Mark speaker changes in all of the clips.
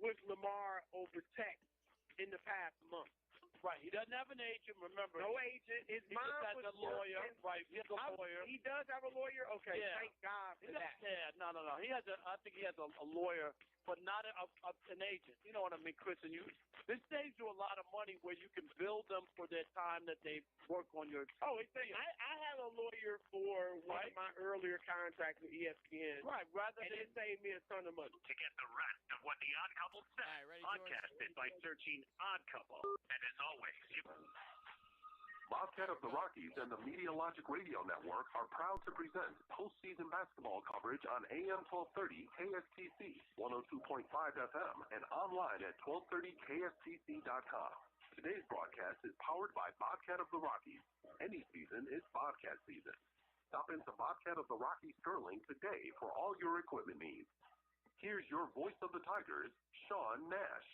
Speaker 1: with Lamar over Tech in the past month.
Speaker 2: Right. He doesn't have an agent, remember.
Speaker 1: No agent. His
Speaker 2: He
Speaker 1: mom
Speaker 2: just has
Speaker 1: was
Speaker 2: a lawyer.
Speaker 1: working.
Speaker 2: Right. He has a lawyer.
Speaker 1: He does have a lawyer? Okay,
Speaker 2: Yeah.
Speaker 1: thank God for that.
Speaker 2: Yeah, no. I think he has a lawyer, but not an agent. You know what I mean, Chris? And this saves you a lot of money where you can bill them for their time that they work on your.
Speaker 1: Oh, it's saying I had a lawyer for one of my earlier contracts with ESPN.
Speaker 2: Right, rather
Speaker 1: and
Speaker 2: than
Speaker 1: it saved me a ton of money.
Speaker 3: To get the rest of what the Odd Couple said,
Speaker 4: All right, ready,
Speaker 3: podcast it by searching Odd Couple. And as always,
Speaker 5: Bobcat of the Rockies and the Media Logic Radio Network are proud to present postseason basketball coverage on AM 1230 KSTC, 102.5 FM, and online at 1230kstc.com. Today's broadcast is powered by Bobcat of the Rockies. Any season is Bobcat season. Stop into Bobcat of the Rockies Sterling today for all your equipment needs. Here's your voice of the Tigers, Sean Nash.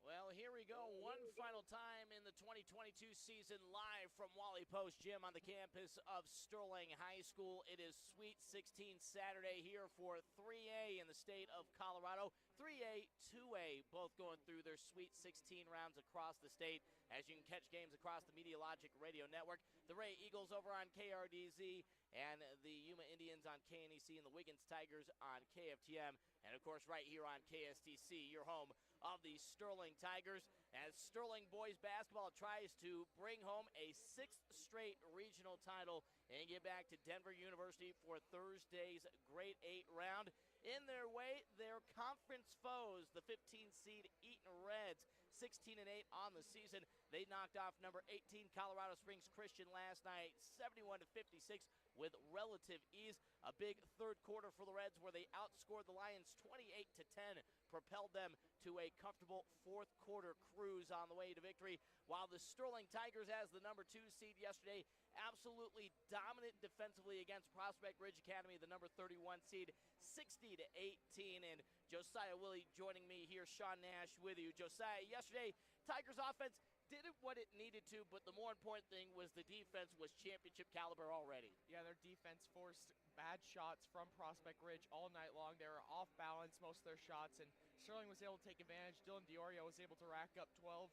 Speaker 4: Well, here we go. One final time in the 2022 season, live from Wally Post Gym on the campus of Sterling High School. It is Sweet 16 Saturday here for 3A in the state of Colorado. 3A, 2A, both going through their Sweet 16 rounds across the state, as you can catch games across the Media Logic Radio Network. The Ray Eagles over on KRDZ, and the Yuma Indians on KNEC, and the Wiggins Tigers on KFTM, and of course right here on KSTC, your home of the Sterling Tigers, as Sterling boys basketball tries to bring home a sixth straight regional title and get back to Denver University for Thursday's Grade 8 round. In their way, their conference foes, the 15 seed Eaton Reds, 16-8 on the season. They knocked off number 18 Colorado Springs Christian last night, 71-56 with relative ease. A big third quarter for the Reds where they outscored the Lions 28-10, propelled them to a comfortable fourth quarter cruise on the way to victory, while the Sterling Tigers, as the number 2 seed yesterday, absolutely dominant defensively against Prospect Ridge Academy, the number 31 seed, 60-18. And Josiah Willie joining me here, Sean Nash with you. Josiah, yesterday, Tigers offense did what it needed to, but the more important thing was the defense was championship caliber already.
Speaker 6: Yeah, their defense forced bad shots from Prospect Ridge all night long. They were off balance most of their shots, and Sterling was able to take advantage. Dylan Diorio was able to rack up 11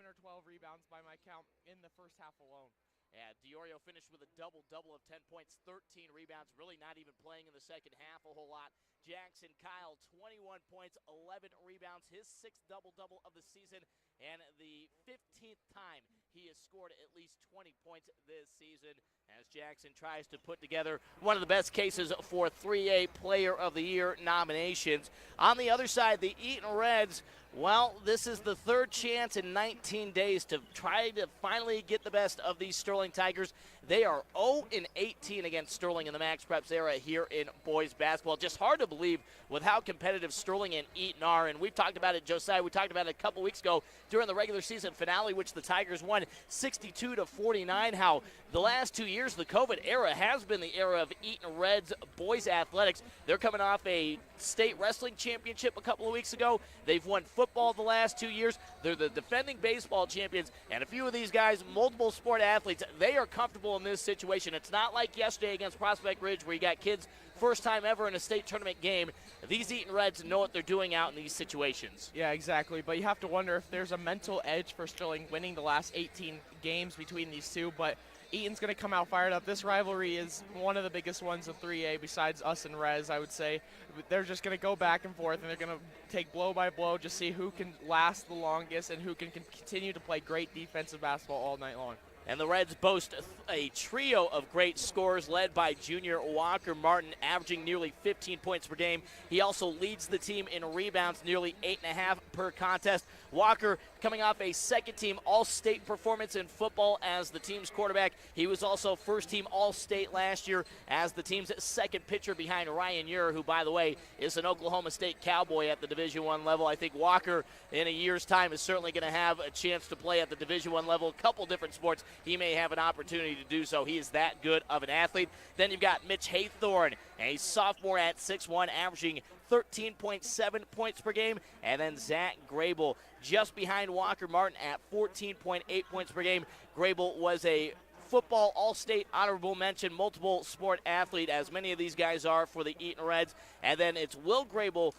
Speaker 6: or 12 rebounds by my count in the first half alone.
Speaker 4: Yeah, Diorio finished with a double-double of 10 points, 13 rebounds, really not even playing in the second half a whole lot. Jackson Kyle, 21 points, 11 rebounds, his sixth double-double of the season, and the 15th time he has scored at least 20 points this season, as Jackson tries to put together one of the best cases for 3A Player of the Year nominations. On the other side, the Eaton Reds, well, this is the third chance in 19 days to try to finally get the best of these Sterling Tigers. They are 0-18 against Sterling in the Max Preps era here in boys basketball. Just hard to believe with how competitive Sterling and Eaton are, and we've talked about it, Josiah. We talked about it a couple weeks ago during the regular season finale, which the Tigers won 62-49, how the last 2 years, the COVID era has been the era of Eaton Reds boys athletics. They're coming off a state wrestling championship a couple of weeks ago. They've won football the last 2 years. They're the defending baseball champions, and a few of these guys, multiple sport athletes, they are comfortable in this situation. It's not like yesterday against Prospect Ridge where you got kids first time ever in a state tournament game. These Eaton Reds know what they're doing out in these situations.
Speaker 6: Yeah, exactly, but you have to wonder if there's a mental edge for Sterling winning the last 18 games between these two, but Eaton's going to come out fired up. This rivalry is one of the biggest ones of 3A besides us and Rez, I would say. They're just going to go back and forth, and they're going to take blow by blow, just see who can last the longest and who can continue to play great defensive basketball all night long.
Speaker 4: And the Reds boast a trio of great scorers led by junior Walker Martin, averaging nearly 15 points per game. He also leads the team in rebounds, nearly 8.5 per contest. Walker coming off a second-team All-State performance in football as the team's quarterback. He was also first-team All-State last year as the team's second pitcher behind Ryan Ure, who, by the way, is an Oklahoma State Cowboy at the Division I level. I think Walker, in a year's time, is certainly going to have a chance to play at the Division I level. A couple different sports, he may have an opportunity to do so. He is that good of an athlete. Then you've got Mitch Haythorne, a sophomore at 6'1", averaging 13.7 points per game. And then Zach Grable just behind Walker Martin at 14.8 points per game. Grable was a football All-State honorable mention, multiple sport athlete, as many of these guys are for the Eaton Reds. And then it's Will Grable,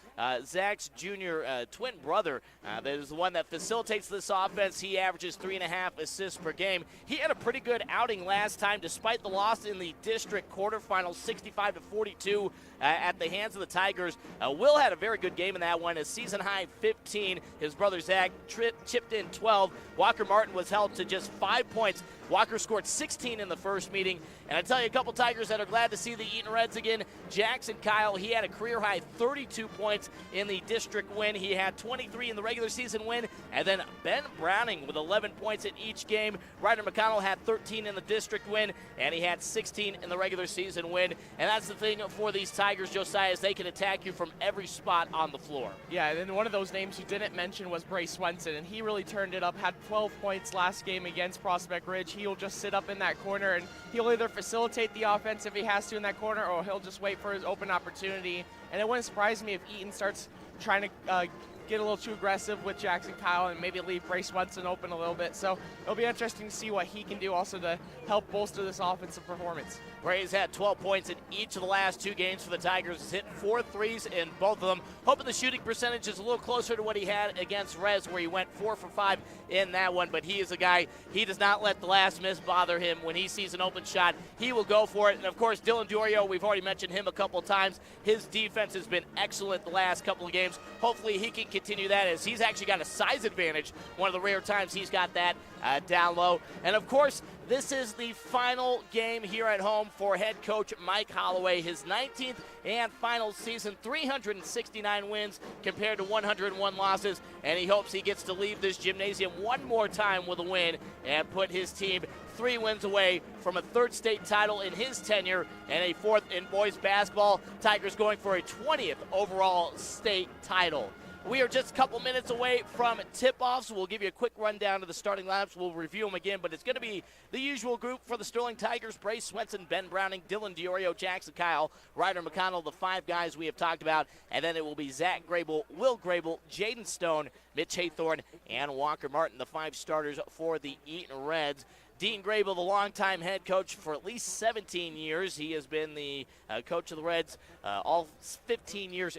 Speaker 4: Zach's junior twin brother, that is the one that facilitates this offense. He averages 3.5 assists per game. He had a pretty good outing last time, despite the loss in the district quarterfinals, 65-42 at the hands of the Tigers. Will had a very good game in that one, a season-high 15. His brother Zach chipped in 12. Walker Martin was held to just 5 points. Walker scored 16 in the first meeting. And I tell you, a couple Tigers that are glad to see the Eaton Reds again. Jackson Kyle, he had a career-high 32 points in the district win. He had 23 in the regular season win. And then Ben Browning with 11 points in each game. Ryder McConnell had 13 in the district win, and he had 16 in the regular season win. And that's the thing for these Tigers, Josiah, is they can attack you from every spot on the floor.
Speaker 6: Yeah, and then one of those names you didn't mention was Bray Swenson, and he really turned it up, had 12 points last game against Prospect Ridge. He'll just sit up in that corner, and he'll either facilitate the offense if he has to in that corner, or he'll just wait for his open opportunity. And it wouldn't surprise me if Eaton starts trying to get a little too aggressive with Jackson Kyle and maybe leave Bray Swenson open a little bit. So it'll be interesting to see what he can do also to help bolster this offensive performance.
Speaker 4: Bray's had 12 points in each of the last 2 games for the Tigers. He's hit 4 threes in both of them. Hoping the shooting percentage is a little closer to what he had against Rez, where he went 4 for 5 in that one. But he is a guy, he does not let the last miss bother him. When he sees an open shot, he will go for it. And of course, Dylan Diorio, we've already mentioned him a couple times. His defense has been excellent the last couple of games. Hopefully he can continue that, as he's actually got a size advantage. One of the rare times he's got that down low. And of course, this is the final game here at home for head coach Mike Holloway. His 19th and final season, 369 wins compared to 101 losses. And he hopes he gets to leave this gymnasium one more time with a win and put his team 3 wins away from a 3rd state title in his tenure and a 4th in boys basketball. Tigers going for a 20th overall state title. We are just a couple minutes away from tip-off, so we'll give you a quick rundown of the starting lineups. We'll review them again, but it's going to be the usual group for the Sterling Tigers: Bray Swenson, Ben Browning, Dylan Diorio, Jackson Kyle, Ryder McConnell, the 5 guys we have talked about. And then it will be Zach Grable, Will Grable, Jaden Stone, Mitch Haythorne, and Walker Martin, the 5 starters for the Eaton Reds. Dean Grable, the longtime head coach for at least 17 years. He has been the coach of the Reds all 17 years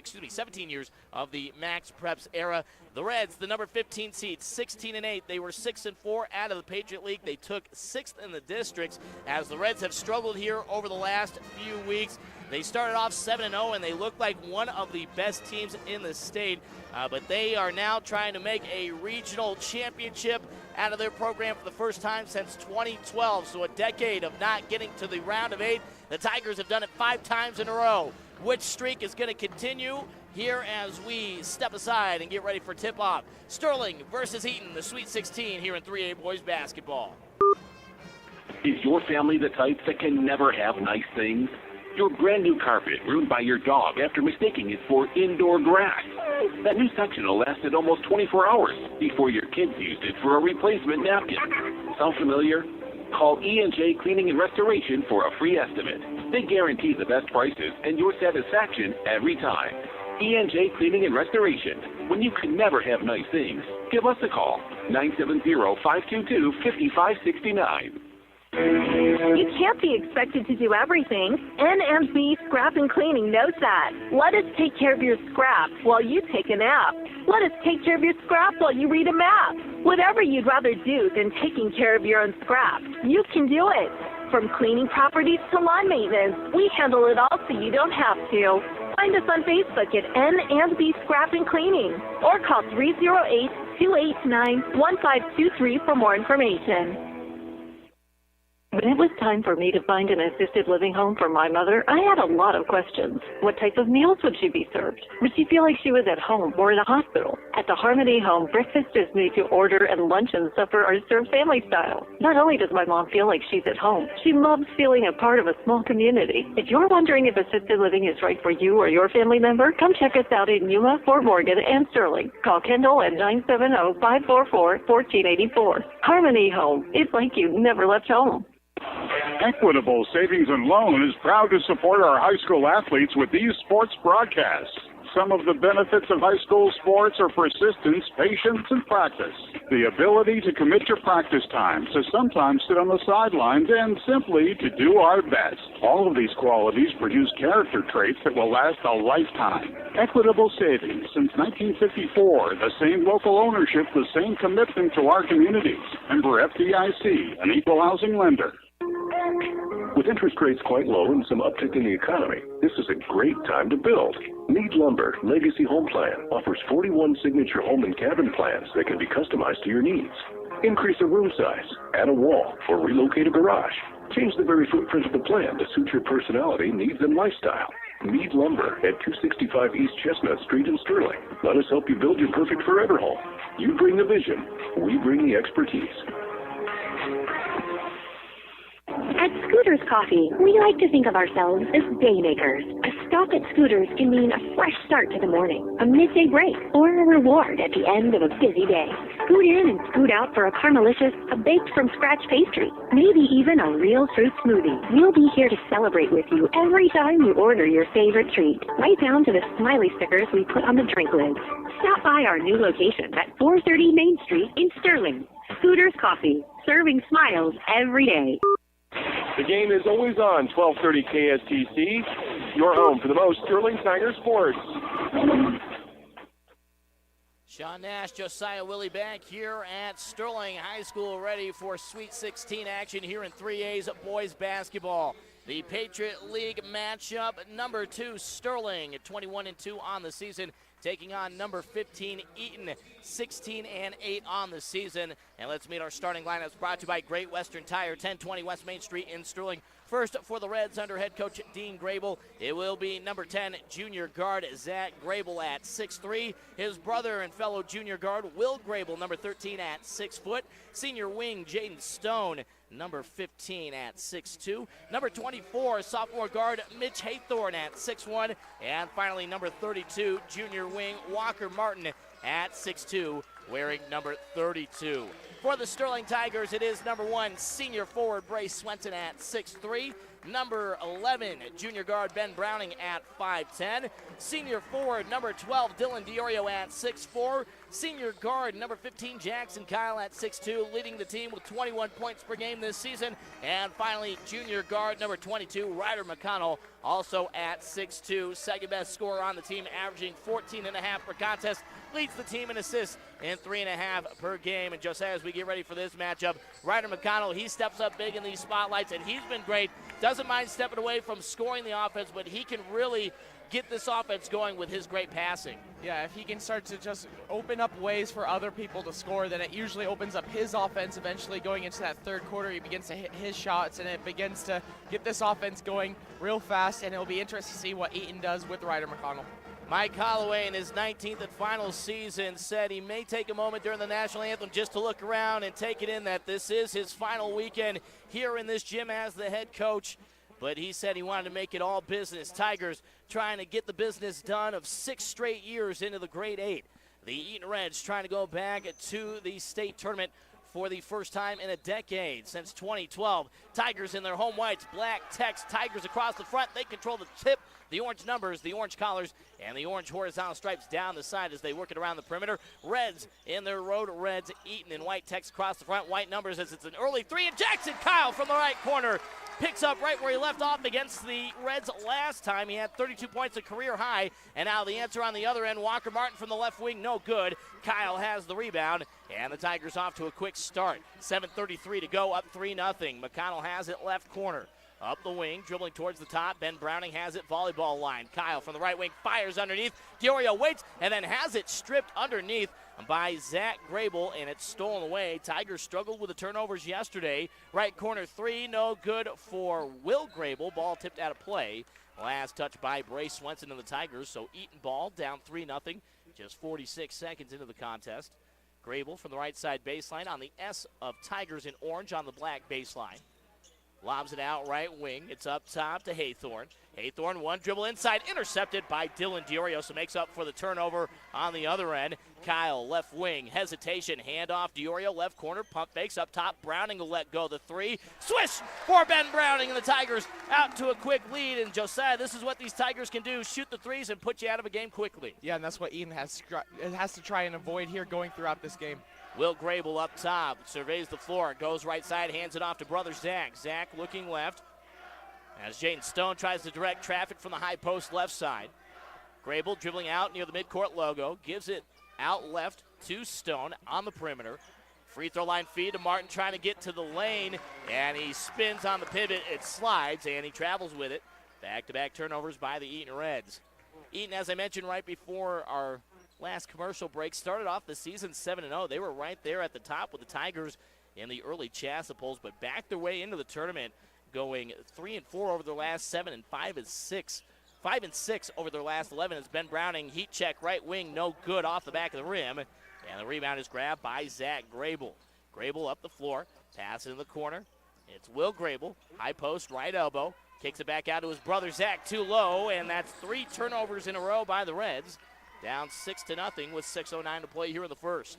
Speaker 4: of the Max Preps era. The Reds, the number 15 seed, 16-8. They were 6-4 out of the Patriot League. They took 6th in the districts, as the Reds have struggled here over the last few weeks. They started off 7-0, and they look like one of the best teams in the state. But they are now trying to make a regional championship out of their program for the first time since 2012. So a decade of not getting to the round of 8. The Tigers have done it 5 times in a row. Which streak is going to continue here as we step aside and get ready for tip-off? Sterling versus Eaton, the Sweet 16 here in 3A boys basketball.
Speaker 5: Is your family the type that can never have nice things? Your brand new carpet ruined by your dog after mistaking it for indoor grass. That new sectional lasted almost 24 hours before your kids used it for a replacement napkin. Sound familiar? Call E&J Cleaning and Restoration for a free estimate. They guarantee the best prices and your satisfaction every time. E&J Cleaning and Restoration. When you can never have nice things, give us a call. 970-522-5569.
Speaker 7: You can't be expected to do everything. NMB Scrap and Cleaning knows that. Let us take care of your scrap while you take a nap. Let us take care of your scrap while you read a map. Whatever you'd rather do than taking care of your own scrap, you can do it. From cleaning properties to lawn maintenance, we handle it all so you don't have to. Find us on Facebook at N&B Scrap and Cleaning or call 308-289-1523 for more information.
Speaker 8: When it was time for me to find an assisted living home for my mother, I had a lot of questions. What type of meals would she be served? Would she feel like she was at home or in a hospital? At the Harmony Home, breakfast is made to order and lunch and supper are served family style. Not only does my mom feel like she's at home, she loves feeling a part of a small community. If you're wondering if assisted living is right for you or your family member, come check us out in Yuma, Fort Morgan, and Sterling. Call Kendall at 970-544-1484. Harmony Home. It's like you never left home.
Speaker 9: Equitable Savings and Loan is proud to support our high school athletes with these sports broadcasts. some of the benefits of high school sports are persistence, patience, and practice. The ability to commit your practice time, to sometimes sit on the sidelines, and simply to do our best. All of these qualities produce character traits that will last a lifetime. Equitable Savings, since 1954. The same local ownership, the same commitment to our communities. Member FDIC, an equal housing lender.
Speaker 5: With interest rates quite low and some uptick in the economy, this is a great time to build. Mead Lumber Legacy Home Plan offers 41 signature home and cabin plans that can be customized to your needs. Increase the room size, add a wall, or relocate a garage. Change the very footprint of the plan to suit your personality, needs, and lifestyle. Mead Lumber at 265 East Chestnut Street in Sterling. Let us help you build your perfect forever home. You bring the vision, we bring the expertise.
Speaker 7: At Scooters Coffee, we like to think of ourselves as daymakers. A stop at Scooters can mean a fresh start to the morning, a midday break, or a reward at the end of a busy day. Scoot in and scoot out for a Caramelicious, a baked-from-scratch pastry, maybe even a real fruit smoothie. We'll be here to celebrate with you every time you order your favorite treat, right down to the smiley stickers we put on the drink lids. Stop by our new location at 430 Main Street in Sterling. Scooters Coffee, serving smiles every day.
Speaker 5: The game is always on 1230 KSTC, your home for the most Sterling Tiger sports.
Speaker 4: Sean Nash, Josiah Willie back here at Sterling High School, ready for Sweet 16 action here in 3A's boys basketball. The Patriot League matchup, number 2 Sterling at 21-2 on the season, taking on number 15 Eaton, 16-8 on the season. And let's meet our starting lineups, brought to you by Great Western Tire, 1020 West Main Street in Sterling. First for the Reds under head coach Dean Grable, it will be number 10 junior guard Zach Grable at 6'3". His brother and fellow junior guard Will Grable, number 13 at 6 foot. Senior wing Jaden Stone, number 15 at 6'2". Number 24, sophomore guard Mitch Haythorne at 6'1". And finally, number 32, junior wing Walker Martin at 6'2", wearing number 32. For the Sterling Tigers, it is number 1, senior forward Bryce Swenson at 6'3". Number 11, junior guard Ben Browning at 5'10". Senior forward, number 12, Dylan Diorio at 6'4". Senior guard, number 15, Jackson Kyle at 6'2", leading the team with 21 points per game this season. And finally, junior guard, number 22, Ryder McConnell, also at 6'2", second best scorer on the team, averaging 14.5 per contest, leads the team in assists in 3.5 per game. And just as we get ready for this matchup, Ryder McConnell, he steps up big in these spotlights, and he's been great. Doesn't mind stepping away from scoring the offense, but he can really get this offense going with his great passing.
Speaker 6: Yeah, if he can start to just open up ways for other people to score, then it usually opens up his offense eventually going into that third quarter. He begins to hit his shots, and it begins to get this offense going real fast, and it'll be interesting to see what Eaton does with Ryder McConnell.
Speaker 4: Mike Holloway, in his 19th and final season, said he may take a moment during the national anthem just to look around and take it in that this is his final weekend here in this gym as the head coach. But he said he wanted to make it all business. Tigers trying to get the business done of 6 straight years into the grade 8. The Eaton Reds trying to go back to the state tournament for the first time in a decade, since 2012. Tigers in their home whites, black text, Tigers across the front. They control the tip, the orange numbers, the orange collars, and the orange horizontal stripes down the side as they work it around the perimeter. Reds in their road reds, Eaton in white text across the front, white numbers as it's an early three, and Jackson Kyle from the right corner picks up right where he left off against the Reds last time. He had 32 points, a career high, and now the answer on the other end, Walker Martin from the left wing, no good. Kyle has the rebound, and the Tigers off to a quick start. 7:33 to go, up 3-0. McConnell has it left corner. Up the wing, dribbling towards the top. Ben Browning has it volleyball line. Kyle from the right wing fires underneath. Diorio waits and then has it stripped underneath by Zach Grable, and it's stolen away. Tigers struggled with the turnovers yesterday. Right corner three, no good for Will Grable. Ball tipped out of play. Last touch by Bryce Swenson of the Tigers. So Eaton ball down 3-0. Just 46 seconds into the contest. Grable from the right side baseline on the S of Tigers in orange on the black baseline. Lobs it out right wing. It's up top to Haythorne. Haythorne, one dribble inside, intercepted by Dylan Diorio, so makes up for the turnover on the other end. Kyle, left wing, hesitation, handoff, Diorio, left corner, pump fakes up top. Browning will let go the three. Swish for Ben Browning, and the Tigers out to a quick lead. And Josiah, this is what these Tigers can do, shoot the threes and put you out of a game quickly.
Speaker 6: Yeah, and that's what Eaton has to try and avoid here going throughout this game.
Speaker 4: Will Grable up top, surveys the floor, goes right side, hands it off to brother Zach. Zach looking left as Jaden Stone tries to direct traffic from the high post left side. Grable dribbling out near the midcourt logo, gives it out left to Stone on the perimeter. Free throw line feed to Martin trying to get to the lane, and he spins on the pivot. It slides, and he travels with it. Back-to-back turnovers by the Eaton Reds. Eaton, as I mentioned right before our last commercial break, started off the season 7-0. They were right there at the top with the Tigers in the early Chassaples, but backed their way into the tournament, going 3-4 over their last 7 and 5-6. 5-6 over their last 11 as Ben Browning, heat check right wing, no good off the back of the rim. And the rebound is grabbed by Zach Grable. Grable up the floor, pass it in the corner. It's Will Grable, high post, right elbow. Kicks it back out to his brother Zach, too low, and that's 3 turnovers in a row by the Reds. Down 6-0 with 6:09 to play here in the first.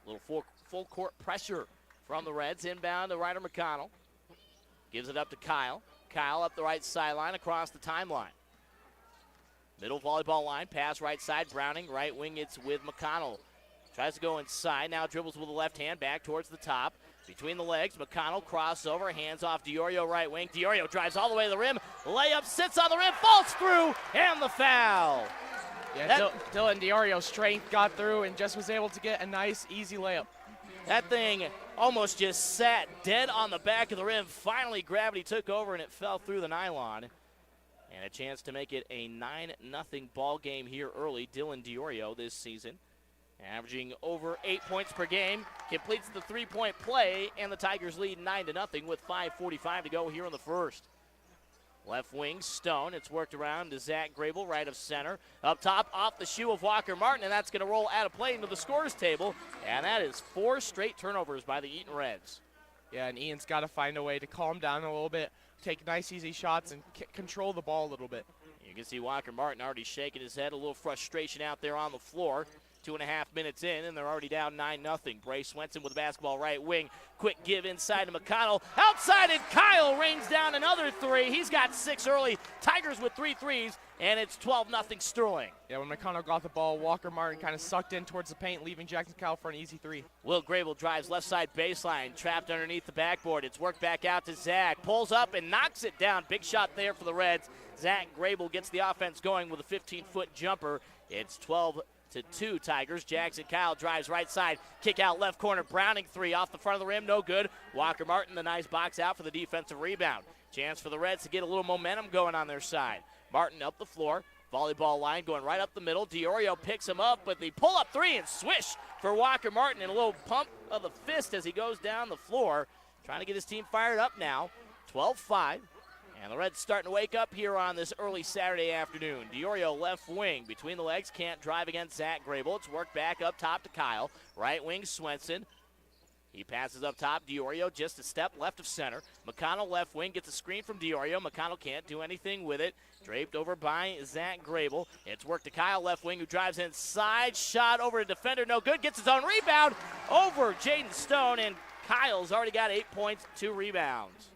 Speaker 4: A little full court pressure from the Reds. Inbound to Ryder McConnell. Gives it up to Kyle. Kyle up the right sideline across the timeline. Middle volleyball line, pass right side. Browning, right wing, it's with McConnell. Tries to go inside, now dribbles with the left hand back towards the top. Between the legs, McConnell crossover, hands off Diorio right wing. Diorio drives all the way to the rim. Layup sits on the rim, falls through, and the foul.
Speaker 6: Yeah, Dylan Diorio's strength got through and just was able to get a nice, easy layup.
Speaker 4: That thing almost just sat dead on the back of the rim. Finally, gravity took over, and it fell through the nylon. And a chance to make it a 9-0 ball game here early. Dylan Diorio this season, averaging over 8 points per game, completes the three-point play, and the Tigers lead 9-0 with 5:45 to go here in the first. Left wing, Stone. It's worked around to Zach Grable, right of center. Up top, off the shoe of Walker Martin, and that's going to roll out of play into the scorers table. And that is 4 straight turnovers by the Eaton Reds.
Speaker 6: Yeah, and Ian's got to find a way to calm down a little bit, take nice, easy shots, and control the ball a little bit.
Speaker 4: You can see Walker Martin already shaking his head, a little frustration out there on the floor. 2.5 minutes in, and they're already down 9-0. Bray Swenson with the basketball right wing. Quick give inside to McConnell. Outside, and Kyle rains down another 3. He's got 6 early. Tigers with 3 threes, and it's 12-0 Sterling.
Speaker 6: Yeah, when McConnell got the ball, Walker Martin kind of sucked in towards the paint, leaving Jackson Kyle for an easy 3.
Speaker 4: Will Grable drives left side baseline, trapped underneath the backboard. It's worked back out to Zach. Pulls up and knocks it down. Big shot there for the Reds. Zach Grable gets the offense going with a 15-foot jumper. It's 12-2 Tigers. Jackson Kyle drives right side, kick out left corner. Browning 3 off the front of the rim, no good. Walker Martin, the nice box out for the defensive rebound. Chance for the Reds to get a little momentum going on their side. Martin up the floor, volleyball line going right up the middle. Diorio picks him up with the pull-up 3 and swish for Walker Martin, and a little pump of the fist as he goes down the floor, trying to get his team fired up now. 12-5. And the Reds starting to wake up here on this early Saturday afternoon. Diorio left wing, between the legs, can't drive against Zach Grable. It's worked back up top to Kyle. Right wing, Swenson. He passes up top. Diorio just a step left of center. McConnell left wing gets a screen from Diorio. McConnell can't do anything with it. Draped over by Zach Grable. It's worked to Kyle left wing, who drives inside. Shot over to defender, no good. Gets his own rebound over Jaden Stone, and Kyle's already got 8 points, 2 rebounds.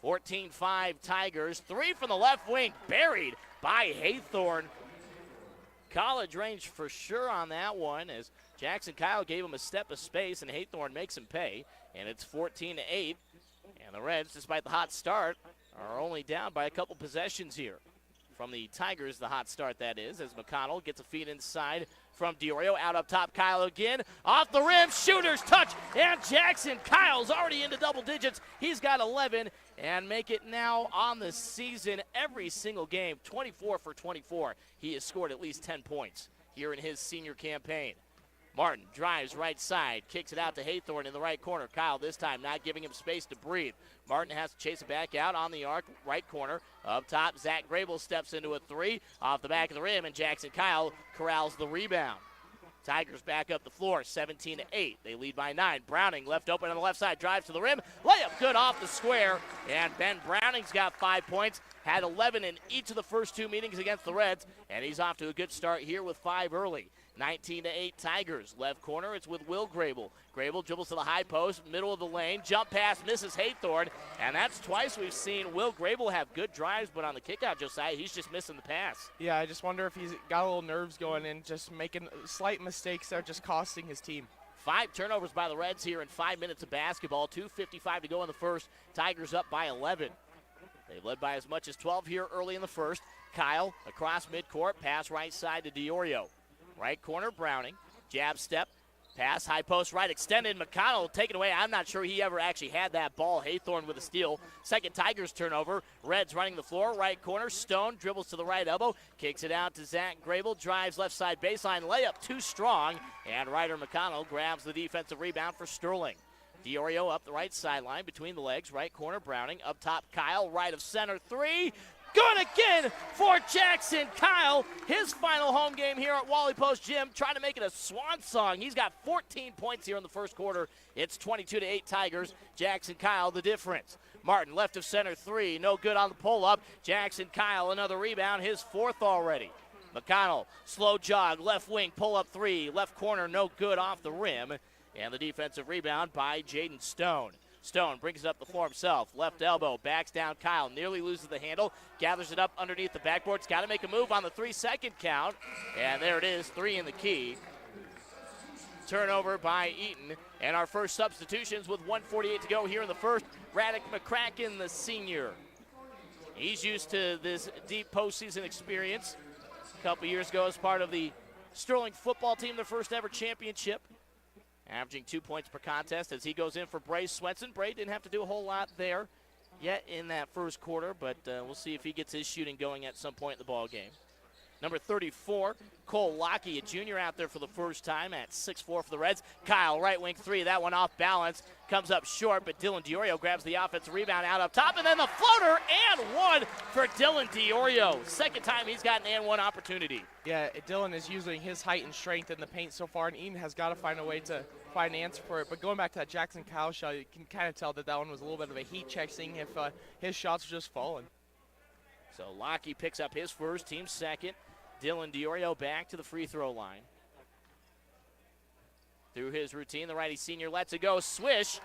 Speaker 4: 14-5 Tigers. 3 from the left wing, buried by Haythorne. College range for sure on that one, as Jackson Kyle gave him a step of space, and Haythorne makes him pay. And it's 14-8. And the Reds, despite the hot start, are only down by a couple possessions here. From the Tigers, the hot start that is, as McConnell gets a feed inside from Diorio. Out up top, Kyle again. Off the rim, shooter's touch, and Jackson Kyle's already into double digits. He's got 11, and make it now on the season every single game, 24 for 24. He has scored at least 10 points here in his senior campaign. Martin drives right side, kicks it out to Haythorne in the right corner. Kyle this time not giving him space to breathe. Martin has to chase it back out on the arc, right corner. Up top, Zach Grable steps into a 3 off the back of the rim, and Jackson Kyle corrals the rebound. Tigers back up the floor, 17-8. They lead by 9. Browning left open on the left side, drives to the rim. Layup good off the square. And Ben Browning's got 5 points. Had 11 in each of the first 2 meetings against the Reds. And he's off to a good start here with 5 early. 19-8 Tigers. Left corner, it's with Will Grable. Grable dribbles to the high post, middle of the lane. Jump pass, misses Haythorne. And that's twice we've seen Will Grable have good drives, but on the kickout, Josiah, he's just missing the pass.
Speaker 6: Yeah, I just wonder if he's got a little nerves going and just making slight mistakes that are just costing his team.
Speaker 4: 5 turnovers by the Reds here in 5 minutes of basketball. 2:55 to go in the first. Tigers up by 11. They've led by as much as 12 here early in the first. Kyle across midcourt, pass right side to Diorio. Right corner, Browning. Jab step. Pass, high post right, extended. McConnell taken away. I'm not sure he ever actually had that ball. Haythorne with a steal. Second Tigers turnover. Reds running the floor. Right corner. Stone dribbles to the right elbow. Kicks it out to Zach Grable. Drives left side baseline. Layup too strong. And Ryder McConnell grabs the defensive rebound for Sterling. Diorio up the right sideline between the legs. Right corner, Browning. Up top, Kyle. Right of center. 3. Good again for Jackson Kyle. His final home game here at Wally Post Gym, trying to make it a swan song. He's got 14 points here in the first quarter. It's 22-8 Tigers. Jackson Kyle the difference. Martin left of center 3, no good on the pull-up. Jackson Kyle another rebound, his 4th already. McConnell, slow jog, left wing, pull-up 3, left corner, no good off the rim. And the defensive rebound by Jaden Stone. Stone brings it up the floor himself. Left elbow, backs down Kyle. Nearly loses the handle. Gathers it up underneath the backboard. He's got to make a move on the 3-second count. And there it is, 3 in the key. Turnover by Eaton. And our first substitutions with 1:48 to go here in the first. Radek McCracken, the senior. He's used to this deep postseason experience. A couple years ago as part of the Sterling football team, their first ever championship. Averaging 2 points per contest as he goes in for Bray Swenson. Bray didn't have to do a whole lot there yet in that first quarter, but we'll see if he gets his shooting going at some point in the ball game. Number 34, Cole Lockey, a junior out there for the first time at 6'4" for the Reds. Kyle, right wing 3, that one off balance. Comes up short, but Dylan Diorio grabs the offensive rebound out up top, and then the floater and 1 for Dylan Diorio. Second time he's got an and 1 opportunity.
Speaker 6: Yeah, Dylan is using his height and strength in the paint so far, and Eaton has got to find a way to find an answer for it. But going back to that Jackson Kyle shot, you can kind of tell that one was a little bit of a heat check, seeing if his shots were just falling.
Speaker 4: So Lockey picks up his first, team second. Dylan Diorio back to the free throw line. Through his routine, the righty senior lets it go, swish,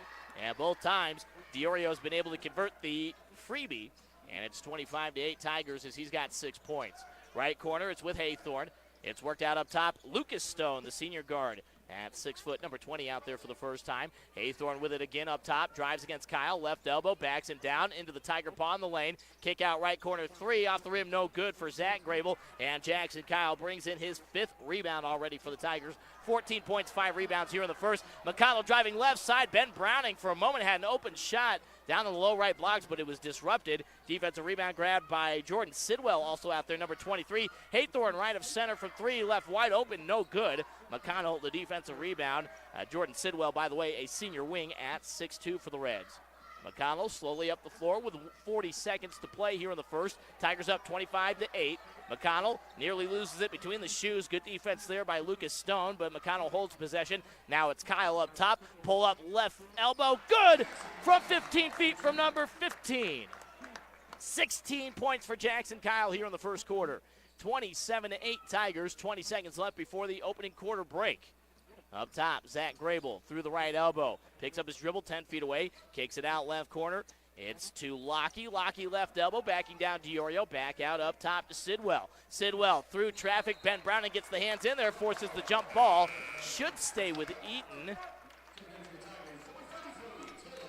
Speaker 4: and both times Diorio's been able to convert the freebie, and it's 25-8 Tigers as he's got 6 points. Right corner, it's with Haythorne. It's worked out up top. Lucas Stone, the senior guard, at 6 foot, number 20 out there for the first time. Haythorne with it again up top, drives against Kyle, left elbow, backs him down into the Tiger paw in the lane. Kick out right corner 3, off the rim, no good for Zach Grable. And Jackson Kyle brings in his 5th rebound already for the Tigers. 14 points, 5 rebounds here in the first. McConnell driving left side. Ben Browning for a moment had an open shot down in the low right blocks, but it was disrupted. Defensive rebound grabbed by Jordan Sidwell, also out there, number 23. Haythorne right of center from 3, left wide open, no good. McConnell, the defensive rebound. Jordan Sidwell, by the way, a senior wing at 6'2" for the Reds. McConnell slowly up the floor with 40 seconds to play here in the first. Tigers up 25-8. McConnell nearly loses it between the shoes. Good defense there by Lucas Stone, but McConnell holds possession. Now it's Kyle up top. Pull up left elbow. Good from 15 feet from number 15. 16 points for Jackson Kyle here in the first quarter. 27-8 Tigers. 20 seconds left before the opening quarter break. Up top, Zach Grable through the right elbow. Picks up his dribble 10 feet away. Kicks it out left corner. It's to Lockey. Lockey left elbow, backing down Diorio. Back out up top to Sidwell. Sidwell through traffic. Ben Browning gets the hands in there, forces the jump ball. Should stay with Eaton.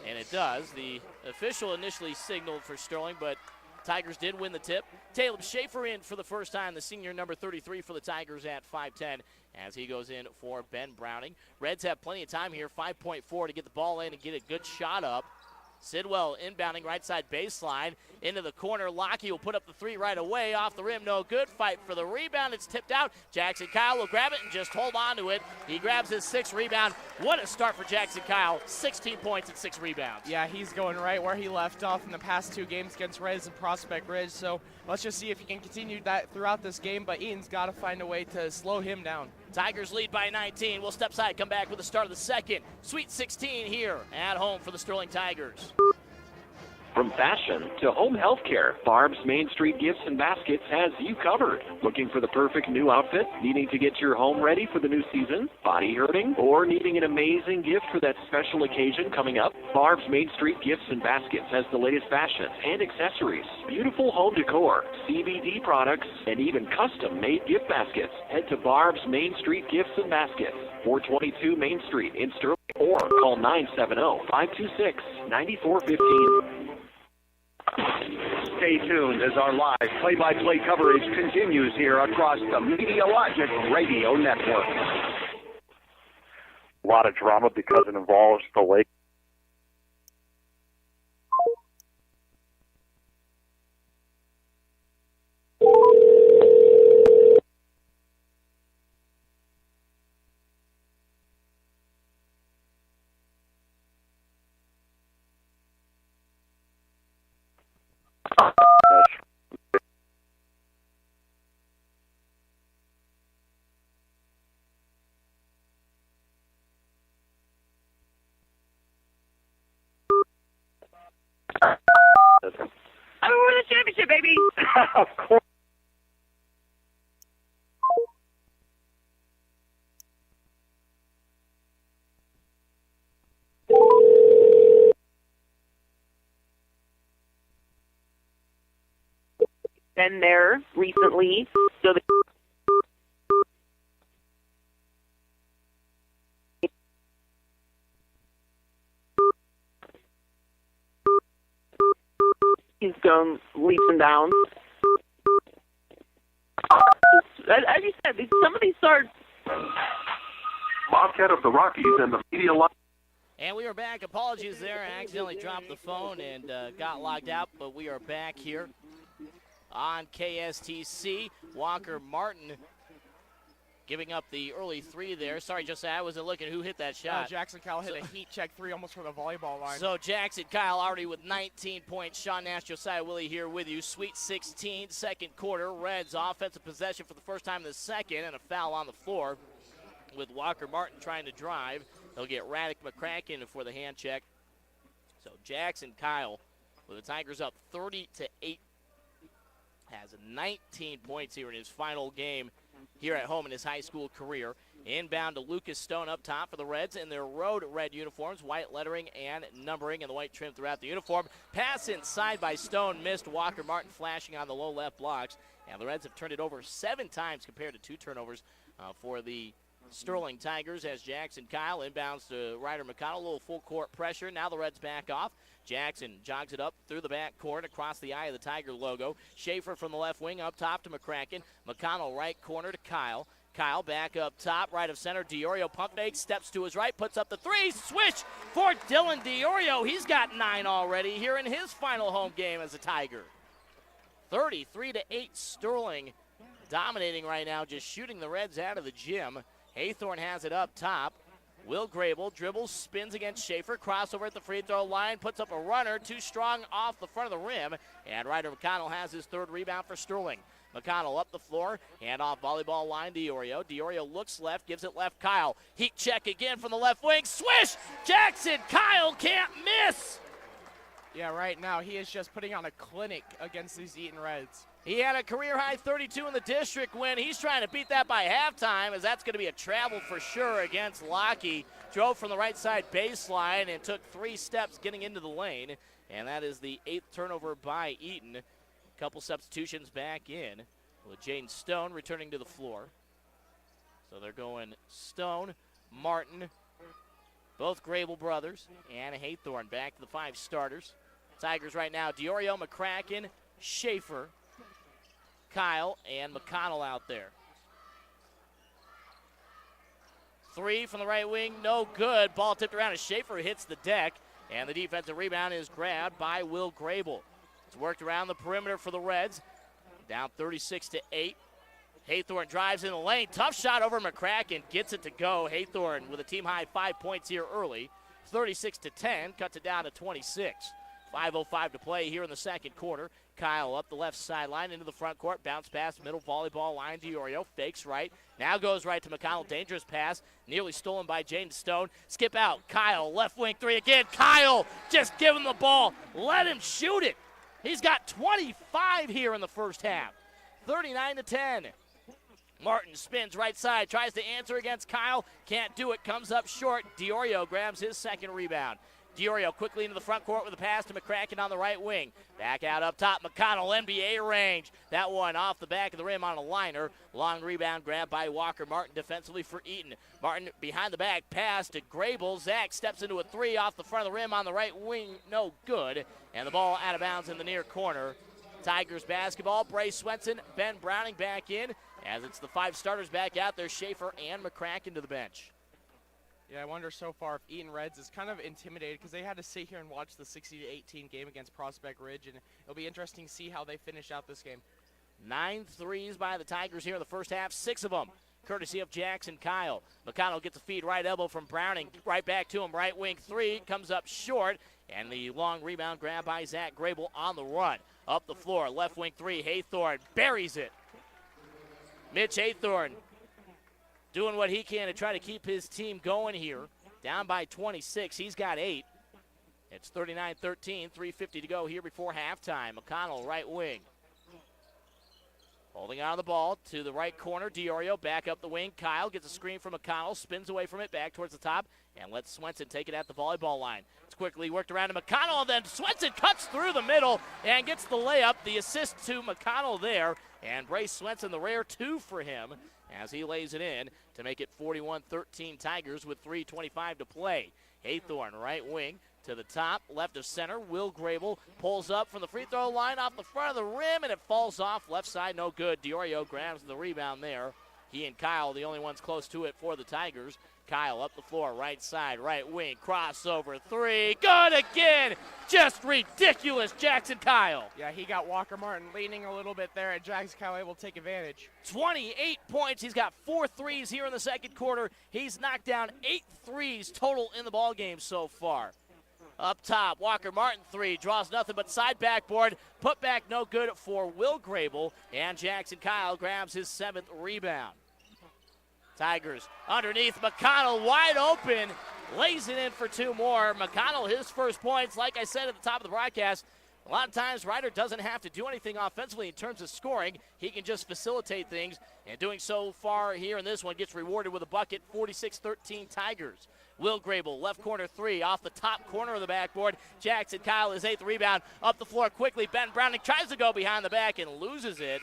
Speaker 4: And it does. The official initially signaled for Sterling, but Tigers did win the tip. Caleb Schaefer in for the first time, the senior number 33 for the Tigers at 5'10", as he goes in for Ben Browning. Reds have plenty of time here, 5.4 to get the ball in and get a good shot up. Sidwell inbounding right side baseline into the corner. Lockie will put up the three right away. Off the rim, no good. Fight for the rebound. It's tipped out. Jackson Kyle will grab it and just hold on to it. He grabs his sixth rebound. What a start for Jackson Kyle. 16 points and 6 rebounds.
Speaker 6: Yeah, he's going right where he left off in the past 2 games against Reds and Prospect Ridge. So let's just see if he can continue that throughout this game. But Eaton's got to find a way to slow him down.
Speaker 4: Tigers lead by 19. We'll step side, come back with the start of the second. Sweet 16 here at home for the Sterling Tigers.
Speaker 10: From fashion to home health care, Barb's Main Street Gifts and Baskets has you covered. Looking for the perfect new outfit? Needing to get your home ready for the new season? Body hurting? Or needing an amazing gift for that special occasion coming up? Barb's Main Street Gifts and Baskets has the latest fashions and accessories, beautiful home decor, CBD products, and even custom-made gift baskets. Head to Barb's Main Street Gifts and Baskets, 422 Main Street in Sterling, or call 970-526-9415.
Speaker 3: Stay tuned as our live play-by-play coverage continues here across the Medialogic Radio Network.
Speaker 11: A lot of drama because it involves the lake.
Speaker 1: I won the championship, baby.
Speaker 11: Of course.
Speaker 7: Been there recently, so he's going leaps and bounds. As you said, some of these starts.
Speaker 5: Bobcat of the Rockies and the Medialogic.
Speaker 4: And we are back. Apologies there. I accidentally dropped the phone and got logged out, but we are back here on KSTC. Walker Martin giving up the early three there. Sorry, Josiah, I wasn't looking who hit that shot.
Speaker 6: Jackson Kyle hit a heat check 3 almost from the volleyball line.
Speaker 4: So Jackson Kyle already with 19 points. Sean Nash, Josiah Willie here with you. Sweet 16, second quarter. Reds offensive possession for the first time in the second, and a foul on the floor with Walker Martin trying to drive. They'll get Raddick McCracken for the hand check. So Jackson Kyle with the Tigers up 30-8. Has 19 points here in his final game here at home in his high school career. Inbound to Lucas Stone up top for the Reds in their road red uniforms, white lettering and numbering and the white trim throughout the uniform. Pass inside by Stone, missed. Walker Martin flashing on the low left blocks. And the Reds have turned it over 7 times compared to 2 turnovers for the Sterling Tigers as Jackson Kyle inbounds to Ryder McConnell. A little full court pressure. Now the Reds back off. Jackson jogs it up through the back court across the eye of the Tiger logo. Schaefer from the left wing up top to McCracken. McConnell right corner to Kyle. Kyle back up top, right of center. Diorio pump fake, steps to his right, puts up the three. Swish for Dylan Diorio. He's got 9 already here in his final home game as a Tiger. 33-8 Sterling dominating right now, just shooting the Reds out of the gym. Haythorne has it up top. Will Grable dribbles, spins against Schaefer, crossover at the free throw line, puts up a runner, too strong off the front of the rim, and Ryder McConnell has his 3rd rebound for Sterling. McConnell up the floor, hand off volleyball line, Diorio. Diorio looks left, gives it left, Kyle. Heat check again from the left wing, swish! Jackson Kyle can't miss!
Speaker 6: Yeah, right now he is just putting on a clinic against these Eaton Reds.
Speaker 4: He had a career-high 32 in the district win. He's trying to beat that by halftime, as that's going to be a travel for sure against Lockie. Drove from the right side baseline and took 3 steps getting into the lane. And that is the 8th turnover by Eaton. Couple substitutions back in with Jaden Stone returning to the floor. So they're going Stone, Martin, both Grable brothers, and Haythorne back to the 5 starters. Tigers right now, Diorio, McCracken, Schaefer, Kyle, and McConnell out there. 3 from the right wing, no good. Ball tipped around as Schaefer hits the deck. And the defensive rebound is grabbed by Will Grable. It's worked around the perimeter for the Reds. Down 36-8. Haythorne drives in the lane. Tough shot over McCracken. Gets it to go. Haythorne with a team-high 5 points here early. 36-10. Cuts it down to 26. 5:05 to play here in the second quarter. Kyle up the left sideline into the front court. Bounce pass, middle volleyball line. DiOrio fakes right. Now goes right to McConnell. Dangerous pass. Nearly stolen by Jaden Stone. Skip out. Kyle, left wing three again. Kyle, just give him the ball. Let him shoot it. He's got 25 here in the first half. 39-10. Martin spins right side. Tries to answer against Kyle. Can't do it. Comes up short. DiOrio grabs his second rebound. DiOrio quickly into the front court with a pass to McCracken on the right wing. Back out up top. McConnell, NBA range. That one off the back of the rim on a liner. Long rebound grabbed by Walker Martin defensively for Eaton. Martin behind the back pass to Grable. Zach steps into a three off the front of the rim on the right wing. No good. And the ball out of bounds in the near corner. Tigers basketball. Bray Swenson, Ben Browning back in. As it's the 5 starters back out there. Schaefer and McCracken to the bench.
Speaker 6: Yeah, I wonder so far if Eaton Reds is kind of intimidated because they had to sit here and watch the 60-18 game against Prospect Ridge, and it'll be interesting to see how they finish out this game.
Speaker 4: 9 threes by the Tigers here in the first half, 6 of them courtesy of Jackson Kyle. McConnell gets a feed right elbow from Browning, right back to him, right wing three, comes up short, and the long rebound grab by Zach Grable on the run. Up the floor, left wing three, Haythorne buries it. Mitch Haythorne doing what he can to try to keep his team going here. Down by 26. He's got 8. It's 39-13. 3:50 to go here before halftime. McConnell, right wing. Holding on the ball to the right corner. DiOrio back up the wing. Kyle gets a screen from McConnell. Spins away from it back towards the top. And lets Swenson take it at the volleyball line. It's quickly worked around to McConnell. And then Swenson cuts through the middle and gets the layup. The assist to McConnell there. And Bray Swenson, the rare 2 for him, as he lays it in to make it 41-13 Tigers with 3:25 to play. Haythorne, right wing to the top, left of center. Will Grable pulls up from the free throw line off the front of the rim, and it falls off left side, no good. DiOrio grabs the rebound there. He and Kyle, the only ones close to it for the Tigers. Kyle up the floor, right side, right wing, crossover three, good again! Just ridiculous, Jackson Kyle.
Speaker 6: Yeah, he got Walker Martin leaning a little bit there, and Jackson Kyle able to take advantage.
Speaker 4: 28 points, he's got 4 threes here in the second quarter. He's knocked down 8 threes total in the ballgame so far. Up top, Walker Martin three, draws nothing but side backboard. Put back no good for Will Grable, and Jackson Kyle grabs his 7th rebound. Tigers underneath, McConnell wide open, lays it in for 2 more. McConnell, his first points, like I said at the top of the broadcast, a lot of times Ryder doesn't have to do anything offensively in terms of scoring. He can just facilitate things, and doing so far here in this one gets rewarded with a bucket, 46-13 Tigers. Will Grable, left corner three, off the top corner of the backboard. Jackson Kyle, his 8th rebound, up the floor quickly. Ben Browning tries to go behind the back and loses it.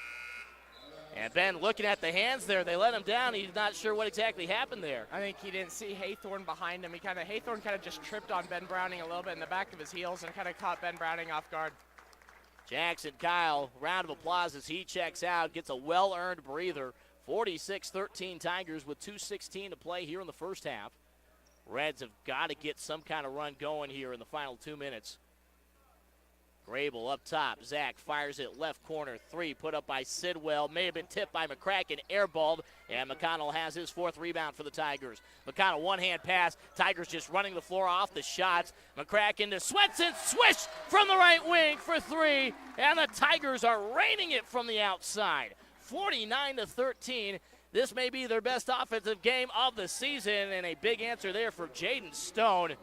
Speaker 4: And Ben looking at the hands there, they let him down. He's not sure what exactly happened there.
Speaker 6: I think he didn't see Haythorne behind him. Haythorne kind of just tripped on Ben Browning a little bit in the back of his heels and kind of caught Ben Browning off guard.
Speaker 4: Jackson Kyle, round of applause as he checks out, gets a well-earned breather. 46-13 Tigers with 2:16 to play here in the first half. Reds have got to get some kind of run going here in the final 2 minutes. Grable up top. Zach fires it left corner. Three put up by Sidwell. May have been tipped by McCracken. Airballed. And McConnell has his 4th rebound for the Tigers. McConnell one-hand pass. Tigers just running the floor off the shots. McCracken to Swenson. Swish from the right wing for 3. And the Tigers are raining it from the outside. 49-13. This may be their best offensive game of the season. And a big answer there for Jaden Stone.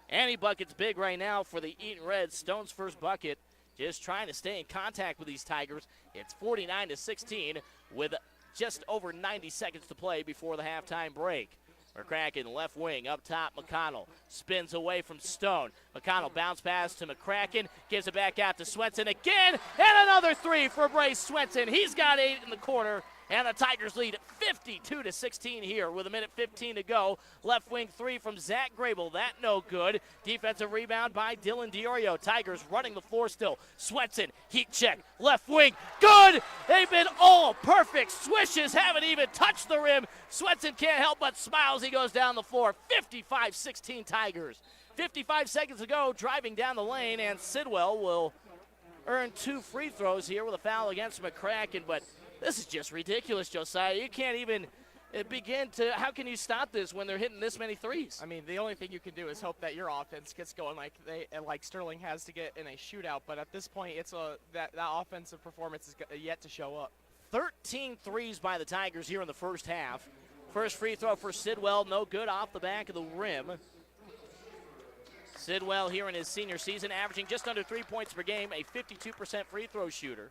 Speaker 4: And he buckets big right now for the Eaton Reds. Stone's first bucket, just trying to stay in contact with these Tigers. It's 49-16 with just over 90 seconds to play before the halftime break. McCracken left wing up top. McConnell spins away from Stone. McConnell bounce pass to McCracken, gives it back out to Swenson again, and another 3 for Bray Swenson. He's got 8 in the quarter. And the Tigers lead 52-16 here with 1:15 to go. Left wing 3 from Zach Grable. That no good. Defensive rebound by Dylan DiOrio. Tigers running the floor still. Swenson, heat check. Left wing, good! They've been all perfect. Swishes haven't even touched the rim. Swenson can't help but smile as he goes down the floor. 55-16 Tigers. 55 seconds to go, driving down the lane, and Sidwell will earn 2 free throws here with a foul against McCracken. But this is just ridiculous, Josiah. You can't even begin to – how can you stop this when they're hitting this many threes?
Speaker 6: I mean, the only thing you can do is hope that your offense gets going like Sterling has to get in a shootout. But at this point, it's that offensive performance is yet to show up.
Speaker 4: 13 threes by the Tigers here in the first half. First free throw for Sidwell, no good, off the back of the rim. Sidwell here in his senior season, averaging just under 3 points per game, a 52% free throw shooter.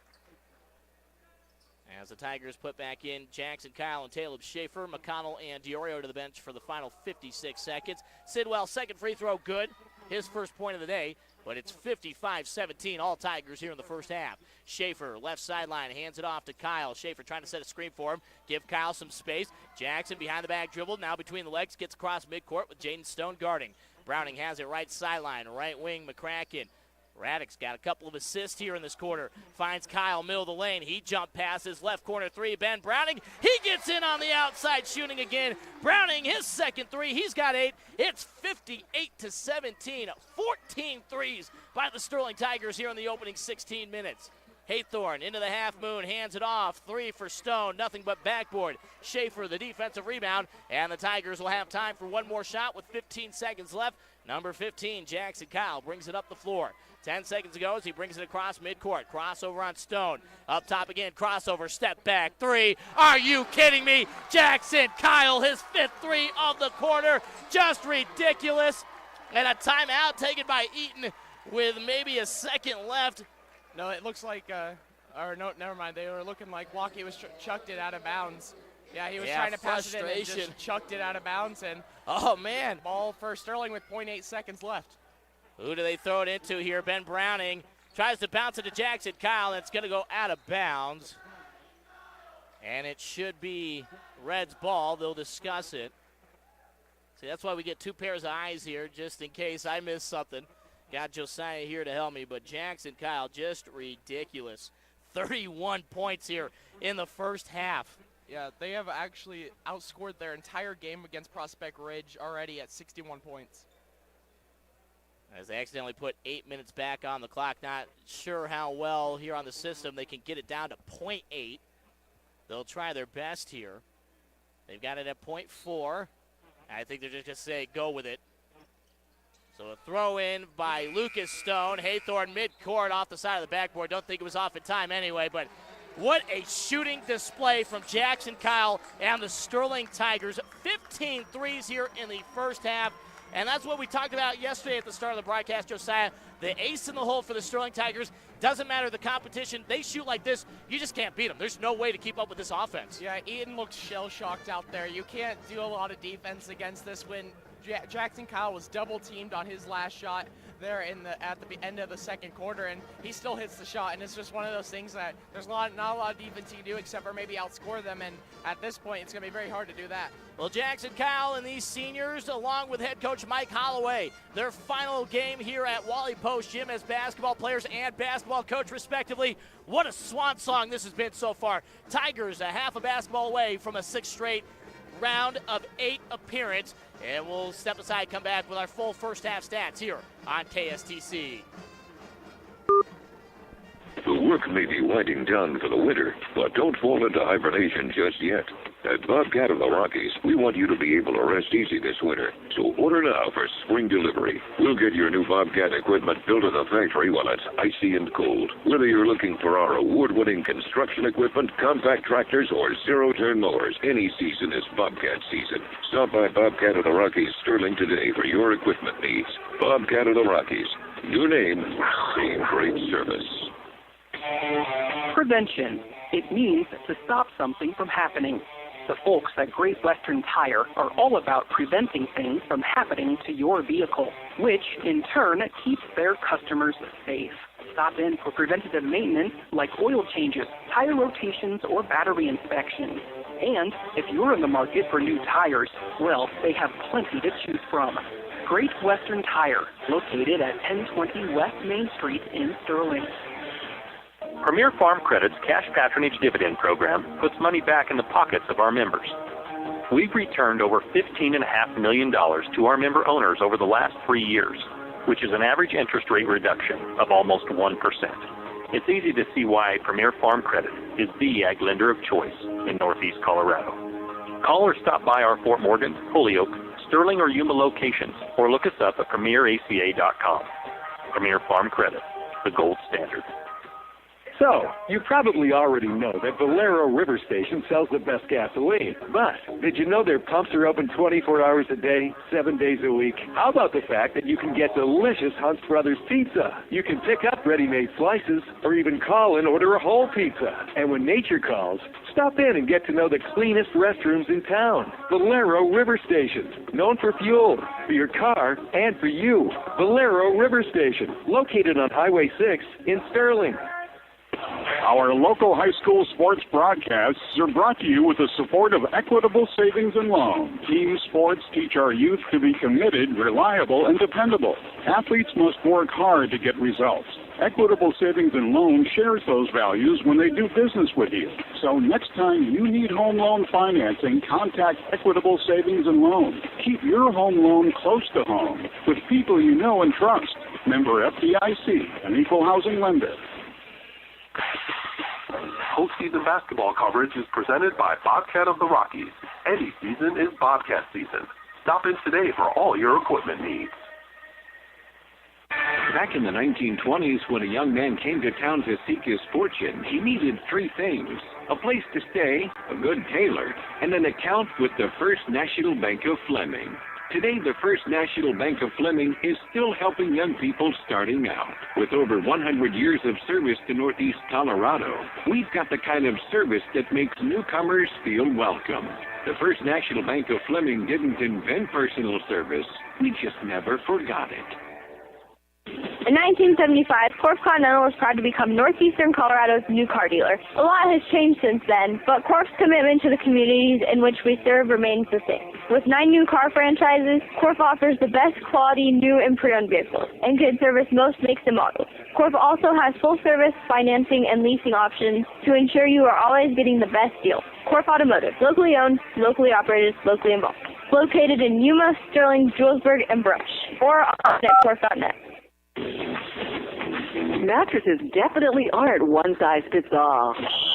Speaker 4: As the Tigers put back in Jackson, Kyle, and Caleb Schaefer, McConnell and Diorio to the bench for the final 56 seconds. Sidwell, second free throw, good. His first point of the day, but it's 55-17, all Tigers here in the first half. Schaefer, left sideline, hands it off to Kyle. Schaefer trying to set a screen for him, give Kyle some space. Jackson behind the back dribble, now between the legs, gets across midcourt with Jaden Stone guarding. Browning has it right sideline, right wing, McCracken. Raddick's got a couple of assists here in this quarter. Finds Kyle, middle of the lane. He jump passes, left corner three. Ben Browning, he gets in on the outside, shooting again. Browning, his second three. He's got 8. It's 58-17. 14 threes by the Sterling Tigers here in the opening 16 minutes. Haythorne into the half moon, hands it off. 3 for Stone, nothing but backboard. Schaefer, the defensive rebound, and the Tigers will have time for one more shot with 15 seconds left. Number 15, Jackson Kyle, brings it up the floor. 10 seconds ago as he brings it across midcourt. Crossover on Stone. Up top again, crossover, step back, 3. Are you kidding me? Jackson Kyle, his 5th 3 of the quarter. Just ridiculous. And a timeout taken by Eaton with maybe a second left.
Speaker 6: No, it looks like, or no, never mind. They were looking like Walkie was chucked it out of bounds. Yeah, he was trying to pass it in and just chucked it out of bounds. And
Speaker 4: oh, man.
Speaker 6: Ball for Sterling with 0.8 seconds left.
Speaker 4: Who do they throw it into here? Ben Browning tries to bounce it to Jackson Kyle, and it's going to go out of bounds. And it should be Red's ball. They'll discuss it. See, that's why we get 2 pairs of eyes here, just in case I miss something. Got Josiah here to help me, but Jackson Kyle, just ridiculous. 31 points here in the first half.
Speaker 6: Yeah, they have actually outscored their entire game against Prospect Ridge already at 61 points.
Speaker 4: As they accidentally put 8 minutes back on the clock. Not sure how well here on the system they can get it down to 0.8. They'll try their best here. They've got it at 0.4. I think they're just going to say go with it. So a throw in by Lucas Stone. Haythorne midcourt off the side of the backboard. Don't think it was off in time anyway, but what a shooting display from Jackson Kyle and the Sterling Tigers. 15 threes here in the first half. And that's what we talked about yesterday at the start of the broadcast, Josiah. The ace in the hole for the Sterling Tigers. Doesn't matter the competition. They shoot like this, you just can't beat them. There's no way to keep up with this offense.
Speaker 6: Yeah, Eaton looks shell-shocked out there. You can't do a lot of defense against this when Jackson Kyle was double-teamed on his last shot there at the end of the second quarter, and he still hits the shot. And it's just one of those things that there's not a lot of defense you can do except for maybe outscore them, and at this point it's going to be very hard to do that.
Speaker 4: Well, Jackson Kyle and these seniors, along with head coach Mike Holloway, their final game here at Wally Post Gym as basketball players and basketball coach respectively. What a swan song this has been so far. Tigers a half a basketball away from a 6th straight round of 8 appearance. And we'll step aside, come back with our full first half stats here on KSTC.
Speaker 12: The work may be winding down for the winter, but don't fall into hibernation just yet. At Bobcat of the Rockies, we want you to be able to rest easy this winter. So order now for spring delivery. We'll get your new Bobcat equipment built at the factory while it's icy and cold. Whether you're looking for our award-winning construction equipment, compact tractors, or zero-turn mowers, any season is Bobcat season. Stop by Bobcat of the Rockies, Sterling today for your equipment needs. Bobcat of the Rockies. New name, same great service.
Speaker 13: Prevention. It means to stop something from happening. The folks at Great Western Tire are all about preventing things from happening to your vehicle, which in turn keeps their customers safe. Stop in for preventative maintenance like oil changes, tire rotations, or battery inspections. And if you're in the market for new tires, well, they have plenty to choose from. Great Western Tire, located at 1020 West Main Street in Sterling.
Speaker 10: Premier Farm Credit's Cash Patronage Dividend Program puts money back in the pockets of our members. We've returned over $15.5 million to our member owners over the last 3 years, which is an average interest rate reduction of almost 1%. It's easy to see why Premier Farm Credit is the ag lender of choice in Northeast Colorado. Call or stop by our Fort Morgan, Holyoke, Sterling, or Yuma locations, or look us up at premieraca.com. Premier Farm Credit, the gold standard.
Speaker 14: So, you probably already know that Valero River Station sells the best gasoline. But did you know their pumps are open 24 hours a day, 7 days a week? How about the fact that you can get delicious Hunt's Brothers pizza? You can pick up ready-made slices or even call and order a whole pizza. And when nature calls, stop in and get to know the cleanest restrooms in town. Valero River Station, known for fuel, for your car, and for you. Valero River Station, located on Highway 6 in Sterling.
Speaker 9: Our local high school sports broadcasts are brought to you with the support of Equitable Savings and Loan. Team sports teach our youth to be committed, reliable, and dependable. Athletes must work hard to get results. Equitable Savings and Loan shares those values when they do business with you. So next time you need home loan financing, contact Equitable Savings and Loan. Keep your home loan close to home with people you know and trust. Member FDIC, an equal housing lender.
Speaker 5: Postseason basketball coverage is presented by Bobcat of the Rockies. Any season is Bobcat season. Stop in today for all your equipment needs.
Speaker 12: Back in the 1920s, when a young man came to town to seek his fortune, he needed three things: a place to stay, a good tailor, and an account with the First National Bank of Fleming. Today, the First National Bank of Fleming is still helping young people starting out. With over 100 years of service to Northeast Colorado, we've got the kind of service that makes newcomers feel welcome. The First National Bank of Fleming didn't invent personal service. We just never forgot it.
Speaker 7: In 1975, Corp Continental was proud to become Northeastern Colorado's new car dealer. A lot has changed since then, but Corp's commitment to the communities in which we serve remains the same. With 9 new car franchises, Corp offers the best quality new and pre-owned vehicles and can service most makes and models. Corp also has full-service financing and leasing options to ensure you are always getting the best deal. Corp Automotive, locally owned, locally operated, locally involved. Located in Yuma, Sterling, Julesburg, and Brush, or on at corp.net.
Speaker 8: Mattresses definitely aren't one-size-fits-all.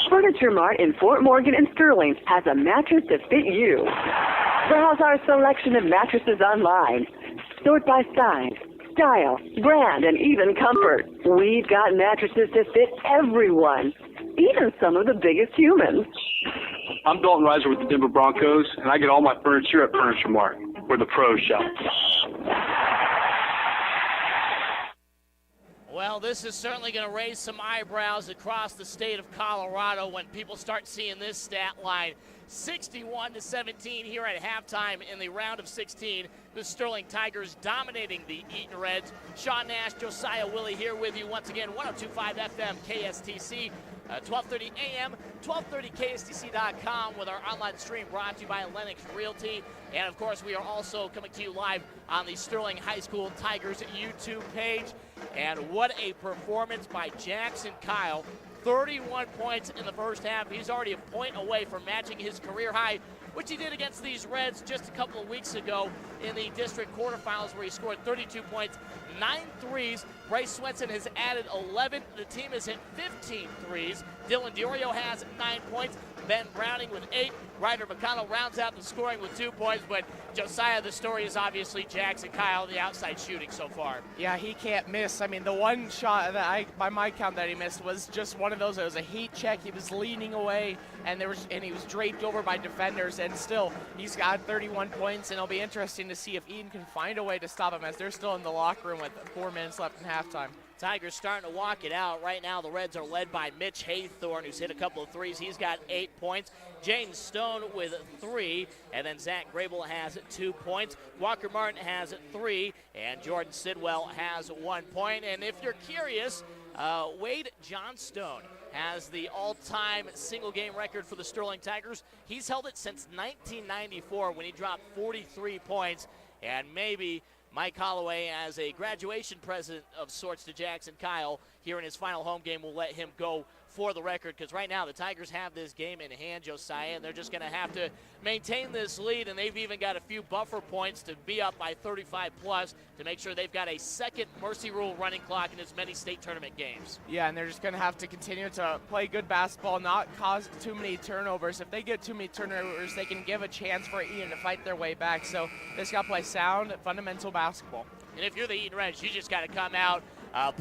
Speaker 8: Furniture Mart in Fort Morgan and Sterling has a mattress to fit you. Browse our selection of mattresses online. Sort by size, style, brand, and even comfort. We've got mattresses to fit everyone, even some of the biggest humans.
Speaker 15: I'm Dalton Reiser with the Denver Broncos, and I get all my furniture at Furniture Mart, where the pros shop.
Speaker 4: Well, this is certainly going to raise some eyebrows across the state of Colorado when people start seeing this stat line. 61-17 here at halftime in the round of 16. The Sterling Tigers dominating the Eaton Reds. Sean Nash, Josiah Willie here with you once again. 102.5 FM KSTC. 12:30 a.m., 1230kstc.com with our online stream brought to you by Lennox Realty. And, of course, we are also coming to you live on the Sterling High School Tigers YouTube page. And what a performance by Jackson Kyle. 31 points in the first half. He's already a point away from matching his career high, which he did against these Reds just a couple of weeks ago in the district quarterfinals, where he scored 32 points, 9 threes. Bryce Swenson has added 11. The team has hit 15 threes. Dylan Diorio has 9 points. Ben Browning with 8. Ryder McConnell rounds out the scoring with 2 points. But Josiah, the story is obviously Jackson Kyle, the outside shooting so far.
Speaker 6: Yeah, he can't miss. I mean, the one shot that by my count that he missed was just one of those. It was a heat check. He was leaning away, and he was draped over by defenders. And still, he's got 31 points. And it'll be interesting to see if Eaton can find a way to stop him, as they're still in the locker room with 4 minutes left in halftime.
Speaker 4: Tigers starting to walk it out. Right now, the Reds are led by Mitch Haythorne, who's hit a couple of threes. He's got 8 points. Jaden Stone with 3, and then Zach Grable has 2 points. Walker Martin has 3, and Jordan Sidwell has 1 point. And if you're curious, Wade Johnstone has the all-time single-game record for the Sterling Tigers. He's held it since 1994 when he dropped 43 points, and maybe Mike Holloway, as a graduation present of sorts to Jackson Kyle here in his final home game, will let him go for the record, because right now the Tigers have this game in hand, Josiah, and they're just going to have to maintain this lead, and they've even got a few buffer points to be up by 35+ to make sure they've got a second mercy rule running clock in as many state tournament games.
Speaker 6: Yeah, and they're just going to have to continue to play good basketball, not cause too many turnovers. If they get too many turnovers, they can give a chance for Eaton to fight their way back. So they just got to play sound, fundamental basketball.
Speaker 4: And if you're the Eaton Reds, you just got to come out,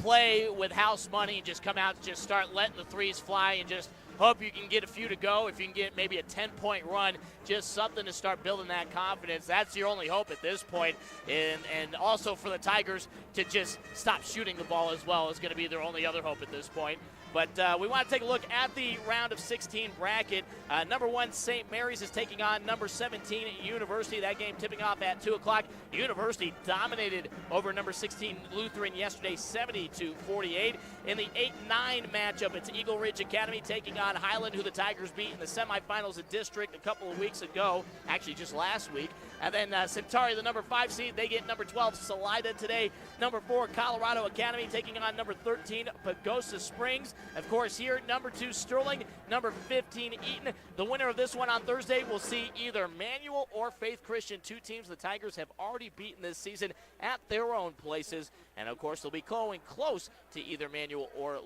Speaker 4: play with house money, and just come out and just start letting the threes fly and just hope you can get a few to go. If you can get maybe a 10-point run, just something to start building that confidence. That's your only hope at this point. And also for the Tigers to just stop shooting the ball as well is going to be their only other hope at this point. But we want to take a look at the round of 16 bracket. Number 1, St. Mary's is taking on number 17, University. That game tipping off at 2 o'clock. University dominated over number 16, Lutheran yesterday, 70-48. In the 8-9 matchup, it's Eagle Ridge Academy taking on Highland, who the Tigers beat in the semifinals of district a couple of weeks ago, actually just last week. And then Centauri, the number 5 seed, they get number 12, Salida today. Number 4, Colorado Academy taking on number 13, Pagosa Springs. Of course, here, number 2, Sterling. Number 15, Eaton. The winner of this one on Thursday will see either Manual or Faith Christian, 2 teams the Tigers have already beaten this season at their own places. And, of course, they'll be going close to either Manual or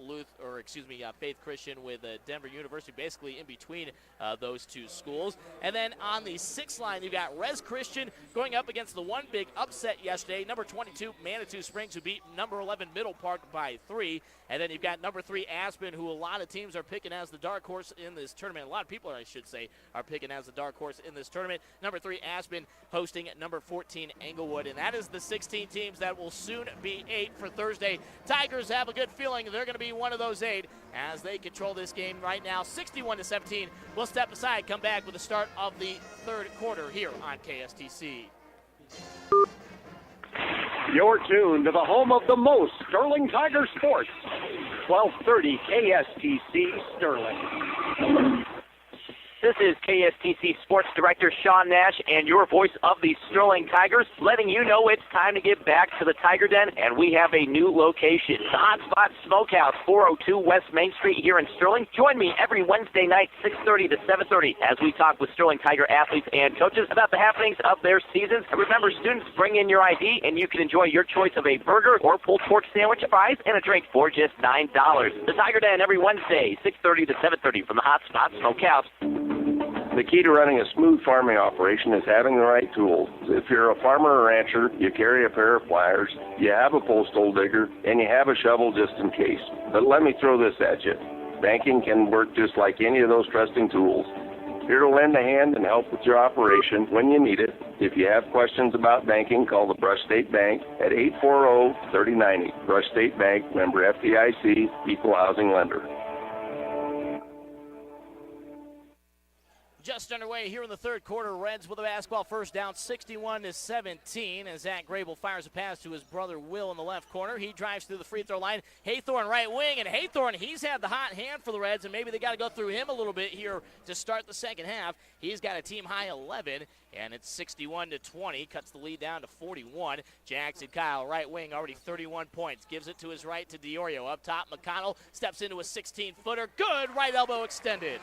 Speaker 4: Faith Christian, with Denver University basically in between those 2 schools. And then on the 6th line, you've got Res Christian going up against the one big upset yesterday, number 22, Manitou Springs, who beat number 11, Middle Park by 3. And then you've got number 3, Aspen, who a lot of teams are picking as the dark horse in this tournament. A lot of people, I should say, are picking as the dark horse in this tournament. Number 3, Aspen, hosting number 14, Englewood. And that is the 16 teams that will soon be 8 for Thursday. Tigers have a good feeling they're going to be one of those 8 as they control this game right now, 61-17. We'll step aside, come back with the start of the third quarter here on KSTC.
Speaker 3: You're tuned to the home of the most Sterling Tiger sports, 1230 KSTC Sterling.
Speaker 16: This is KSTC Sports Director Sean Nash and your voice of the Sterling Tigers, letting you know it's time to get back to the Tiger Den, and we have a new location, the Hotspot Smokehouse, 402 West Main Street here in Sterling. Join me every Wednesday night, 6:30 to 7:30, as we talk with Sterling Tiger athletes and coaches about the happenings of their seasons. And remember, students, bring in your ID, and you can enjoy your choice of a burger or pulled pork sandwich, fries, and a drink for just $9. The Tiger Den every Wednesday, 6:30 to 7:30 from the Hotspot Smokehouse.
Speaker 11: The key to running a smooth farming operation is having the right tools. If you're a farmer or rancher, you carry a pair of pliers, you have a post hole digger, and you have a shovel just in case. But let me throw this at you. Banking can work just like any of those trusting tools. Here to lend a hand and help with your operation when you need it. If you have questions about banking, call the Brush State Bank at 840-3090. Brush State Bank, member FDIC, equal housing lender.
Speaker 4: Just underway here in the third quarter. Reds with the basketball first down, 61-17, as Zach Grable fires a pass to his brother Will in the left corner. He drives through the free throw line. Haythorne right wing, and Haythorne, he's had the hot hand for the Reds, and maybe they got to go through him a little bit here to start the second half. He's got a team-high 11, and it's 61-20, cuts the lead down to 41. Jackson Kyle, right wing, already 31 points. Gives it to his right to Diorio. Up top, McConnell steps into a 16-footer. Good, right elbow extended.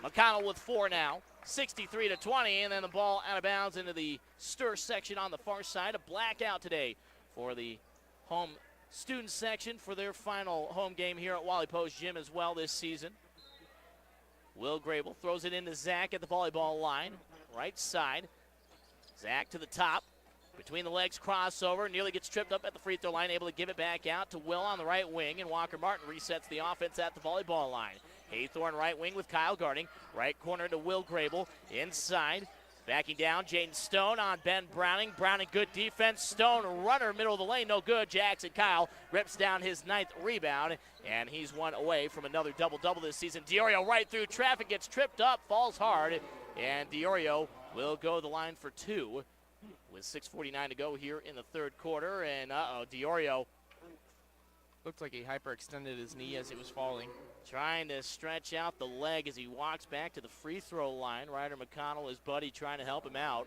Speaker 4: McConnell with 4 now, 63-20, and then the ball out of bounds into the stir section on the far side. A blackout today for the home student section for their final home game here at Wally Post Gym as well this season. Will Grable throws it into Zach at the volleyball line, right side. Zach to the top, between the legs crossover, nearly gets tripped up at the free throw line, able to give it back out to Will on the right wing, and Walker Martin resets the offense at the volleyball line. Haythorne right wing with Kyle guarding. Right corner to Will Grable. Inside. Backing down. Jaden Stone on Ben Browning. Browning good defense. Stone runner middle of the lane. No good. Jackson Kyle rips down his 9th rebound. And he's one away from another double-double this season. Diorio right through traffic. Gets tripped up. Falls hard. And Diorio will go the line for 2 with 6:49 to go here in the third quarter. And Diorio
Speaker 6: looked like he hyperextended his knee as he was falling.
Speaker 4: Trying to stretch out the leg as he walks back to the free throw line. Ryder McConnell, his buddy, trying to help him out.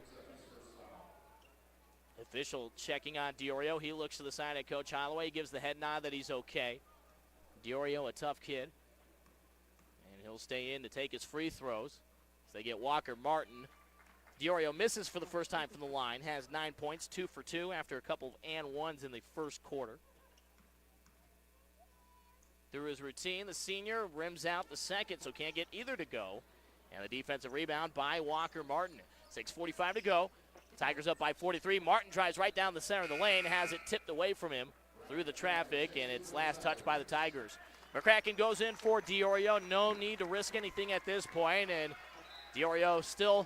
Speaker 4: Official checking on Diorio. He looks to the side at Coach Holloway. He gives the head nod that he's okay. Diorio, a tough kid. And he'll stay in to take his free throws. As they get Walker Martin. Diorio misses for the first time from the line. Has 9 points, 2 for 2 after a couple of and-ones in the first quarter. Through his routine, the senior rims out the second, so can't get either to go. And the defensive rebound by Walker Martin. 6:45 to go. Tigers up by 43. Martin drives right down the center of the lane, has it tipped away from him through the traffic, and it's last touch by the Tigers. McCracken goes in for Diorio. No need to risk anything at this point, and Diorio still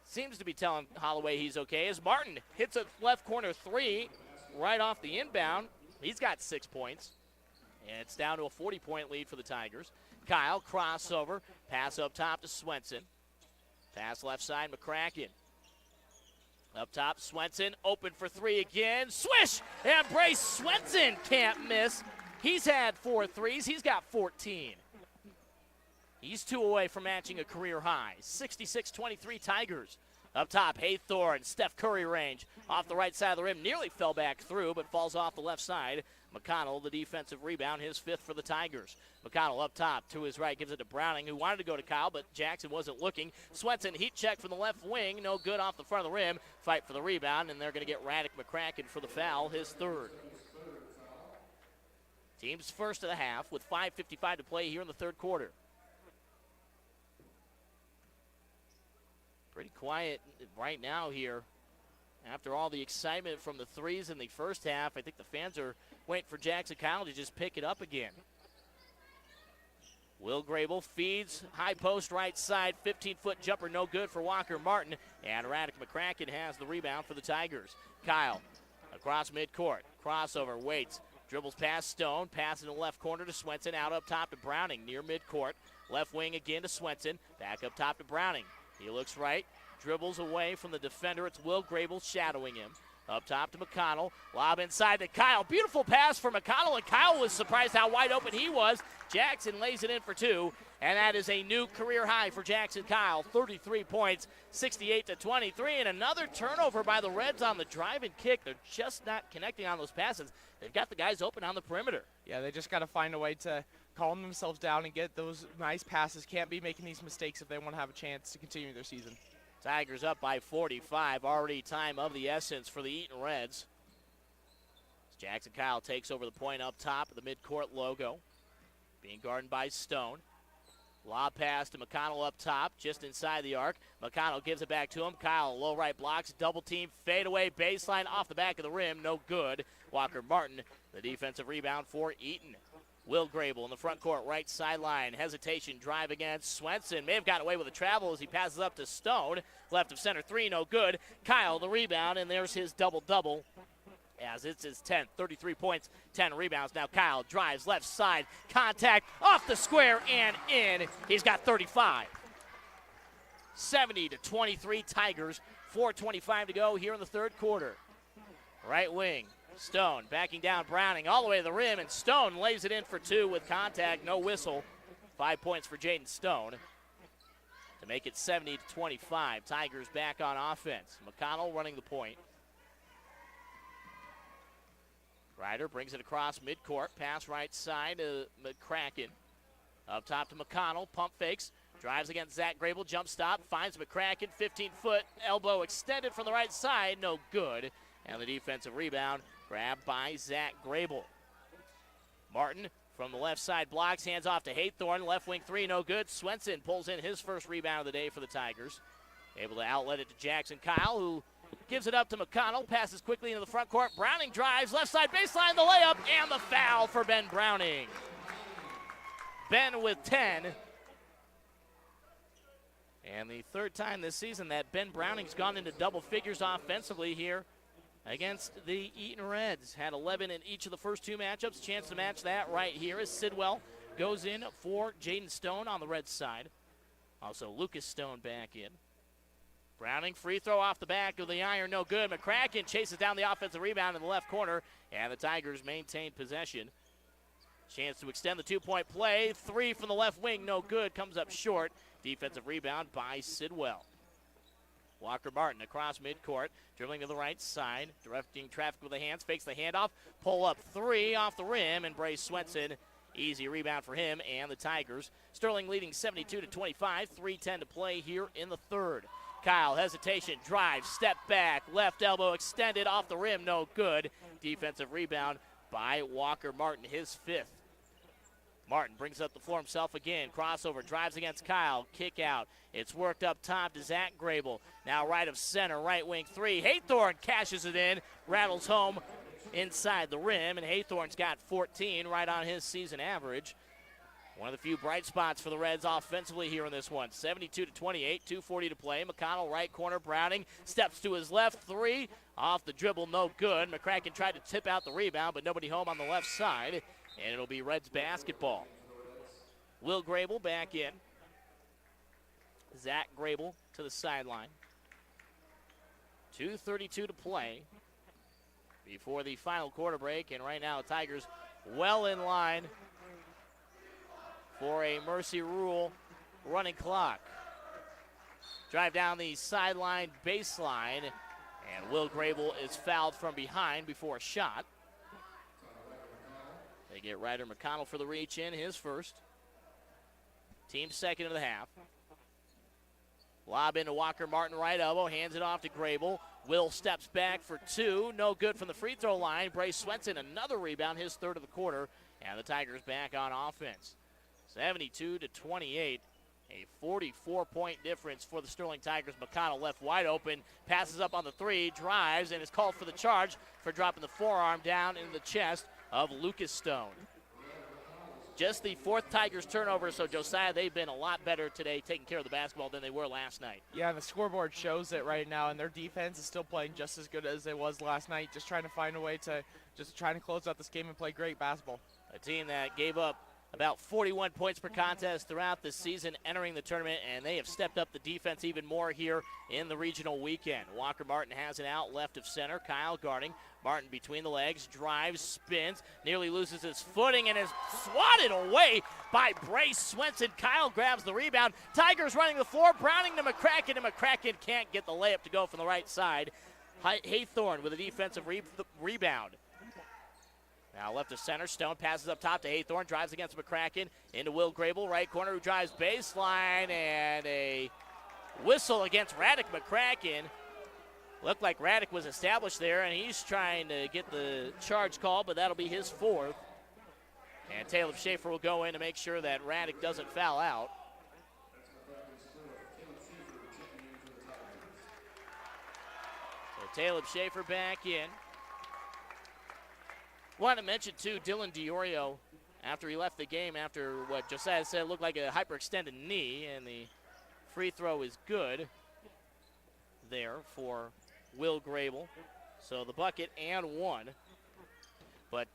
Speaker 4: seems to be telling Holloway he's okay as Martin hits a left corner three right off the inbound. He's got 6 points, and it's down to a 40-point lead for the Tigers. Kyle, crossover, pass up top to Swenson. Pass left side, McCracken. Up top, Swenson, open for three again. Swish! And Brace Swenson can't miss. He's had 4 threes. He's got 14. He's 2 away from matching a career high. 66-23 Tigers. Up top, Haythorne, Steph Curry range. Off the right side of the rim, nearly fell back through, but falls off the left side. McConnell, the defensive rebound, his 5th for the Tigers. McConnell up top to his right, gives it to Browning, who wanted to go to Kyle, but Jackson wasn't looking. Swenson, heat check from the left wing, no good off the front of the rim. Fight for the rebound, and they're going to get Raddick McCracken for the foul, his 3rd. Team's first of the half with 5:55 to play here in the 3rd quarter. Pretty quiet right now here. After all the excitement from the threes in the first half, I think the fans are waiting for Jackson Kyle to just pick it up again. Will Grable feeds, high post right side, 15-foot jumper, no good for Walker Martin. And Raddick McCracken has the rebound for the Tigers. Kyle across midcourt, crossover, waits, dribbles past Stone, pass in the left corner to Swenson, out up top to Browning near midcourt. Left wing again to Swenson, back up top to Browning. He looks right, dribbles away from the defender. It's Will Grable shadowing him. Up top to McConnell. Lob inside to Kyle. Beautiful pass for McConnell, and Kyle was surprised how wide open he was. Jackson lays it in for 2, and that is a new career high for Jackson Kyle. 33 points, 68-23, and another turnover by the Reds on the drive and kick. They're just not connecting on those passes. They've got the guys open on the perimeter.
Speaker 6: Yeah, they just got to find a way to calm themselves down and get those nice passes. Can't be making these mistakes if they want to have a chance to continue their season.
Speaker 4: Tigers up by 45. Already time of the essence for the Eaton Reds. Jackson Kyle takes over the point up top of the midcourt logo. Being guarded by Stone. Lob pass to McConnell up top, just inside the arc. McConnell gives it back to him. Kyle, low right blocks, double team, fade away, baseline off the back of the rim, no good. Walker Martin, the defensive rebound for Eaton. Will Grable in the front court, right sideline. Hesitation, drive against Swenson. May have gotten away with a travel as he passes up to Stone. Left of center three, no good. Kyle, the rebound, and there's his double-double. As it's his 10th, 33 points, 10 rebounds. Now Kyle drives left side, contact, off the square and in. He's got 35. 70-23 Tigers, 4:25 to go here in the 3rd quarter. Right wing, Stone backing down Browning all the way to the rim, and Stone lays it in for 2 with contact, no whistle. 5 points for Jaden Stone to make it 70-25. Tigers back on offense. McConnell running the point. Ryder brings it across midcourt, pass right side to McCracken. Up top to McConnell, pump fakes, drives against Zach Grable, jump stop, finds McCracken, 15-foot elbow extended from the right side, no good. And the defensive rebound grabbed by Zach Grable. Martin from the left side blocks, hands off to Haythorne, left wing three, no good. Swenson pulls in his first rebound of the day for the Tigers. Able to outlet it to Jackson Kyle, who gives it up to McConnell, passes quickly into the front court. Browning drives, left side baseline, the layup, and the foul for Ben Browning. Ben with 10. And the 3rd time this season that Ben Browning's gone into double figures offensively here against the Eaton Reds. Had 11 in each of the first 2 matchups. Chance to match that right here as Sidwell goes in for Jaden Stone on the Reds side. Also Lucas Stone back in. Browning, free throw off the back of the iron, no good. McCracken chases down the offensive rebound in the left corner, and the Tigers maintain possession. Chance to extend the 2-point play. 3 from the left wing, no good, comes up short. Defensive rebound by Sidwell. Walker Martin across midcourt, dribbling to the right side, directing traffic with the hands, fakes the handoff, pull up three off the rim, and Bray Swenson, easy rebound for him and the Tigers. Sterling leading 72-25, 3:10 to play here in the third. Kyle, hesitation, drive, step back, left elbow extended off the rim, no good. Defensive rebound by Walker Martin, his fifth. Martin brings up the floor himself again. Crossover, drives against Kyle. Kick out. It's worked up top to Zach Grable. Now right of center, right wing three. Haythorne cashes it in, rattles home inside the rim, and Haythorne's got 14 right on his season average. One of the few bright spots for the Reds offensively here in this one. 72-28, 2:40 to play. McConnell, right corner, Browning steps to his left, three. Off the dribble, no good. McCracken tried to tip out the rebound, but nobody home on the left side. And it'll be Reds basketball. Will Grable back in. Zach Grable to the sideline. 2:32 to play before the final quarter break. And right now, Tigers well in line for a Mercy Rule running clock. Drive down the sideline baseline. And Will Grable is fouled from behind before a shot. They get Ryder McConnell for the reach in, his first. Team second of the half. Lob into Walker Martin, right elbow, hands it off to Grable. Will steps back for two, no good from the free throw line. Bray Swenson, another rebound, his third of the quarter, and the Tigers back on offense. 72-28, a 44-point difference for the Sterling Tigers. McConnell left wide open, passes up on the three, drives, and is called for the charge for dropping the forearm down in the chest of Lucas Stone. Just the fourth Tigers turnover, so Josiah, they've been a lot better today taking care of the basketball than they were last night.
Speaker 6: Yeah, the scoreboard shows it right now, and their defense is still playing just as good as it was last night, just trying to find a way to just trying to close out this game and play great basketball.
Speaker 4: A team that gave up about 41 points per contest throughout the season entering the tournament, and they have stepped up the defense even more here in the regional weekend. Walker Martin has it out left of center. Kyle guarding. Martin between the legs, drives, spins, nearly loses his footing and is swatted away by Bray Swenson. Kyle grabs the rebound. Tigers running the floor. Browning to McCracken, and McCracken can't get the layup to go from the right side. Haythorne with a defensive rebound. Now left of center, Stone passes up top to Haythorne, drives against McCracken, into Will Grable, right corner, who drives baseline, and a whistle against Radek McCracken. Looked like Radek was established there, and he's trying to get the charge call, but that'll be his fourth. And Caleb Schaefer will go in to make sure that Radek doesn't foul out. So Caleb Schaefer back in. Want to mention, too, Dylan DiOrio, after he left the game, after what Josiah said looked like a hyperextended knee, and the free throw is good there for Will Grable. So the bucket and one. But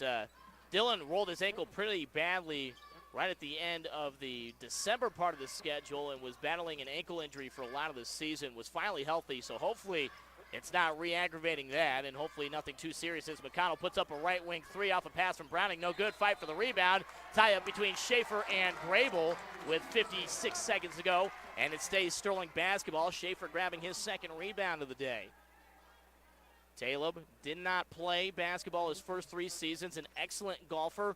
Speaker 4: Dylan rolled his ankle pretty badly right at the end of the December part of the schedule and was battling an ankle injury for a lot of the season, was finally healthy, so hopefully it's not re-aggravating that, and hopefully nothing too serious as McConnell puts up a right wing three off a pass from Browning. No good. Fight for the rebound. Tie up between Schaefer and Grable with 56 seconds to go, and it stays Sterling basketball. Schaefer grabbing his second rebound of the day. Taleb did not play basketball his first 3 seasons. An excellent golfer.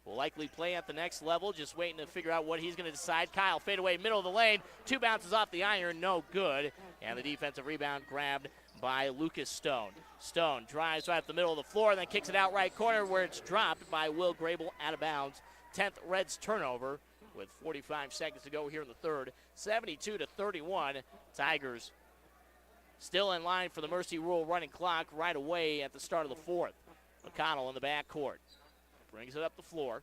Speaker 4: Will likely play at the next level. Just waiting to figure out what he's going to decide. Kyle fade away, middle of the lane. 2 bounces off the iron. No good. And the defensive rebound grabbed by Lucas Stone. Stone drives right up the middle of the floor and then kicks it out right corner where it's dropped by Will Grable out of bounds. 10th Reds turnover with 45 seconds to go here in the third. 72-31. Tigers still in line for the Mercy Rule running clock right away at the start of the fourth. McConnell in the backcourt. Brings it up the floor.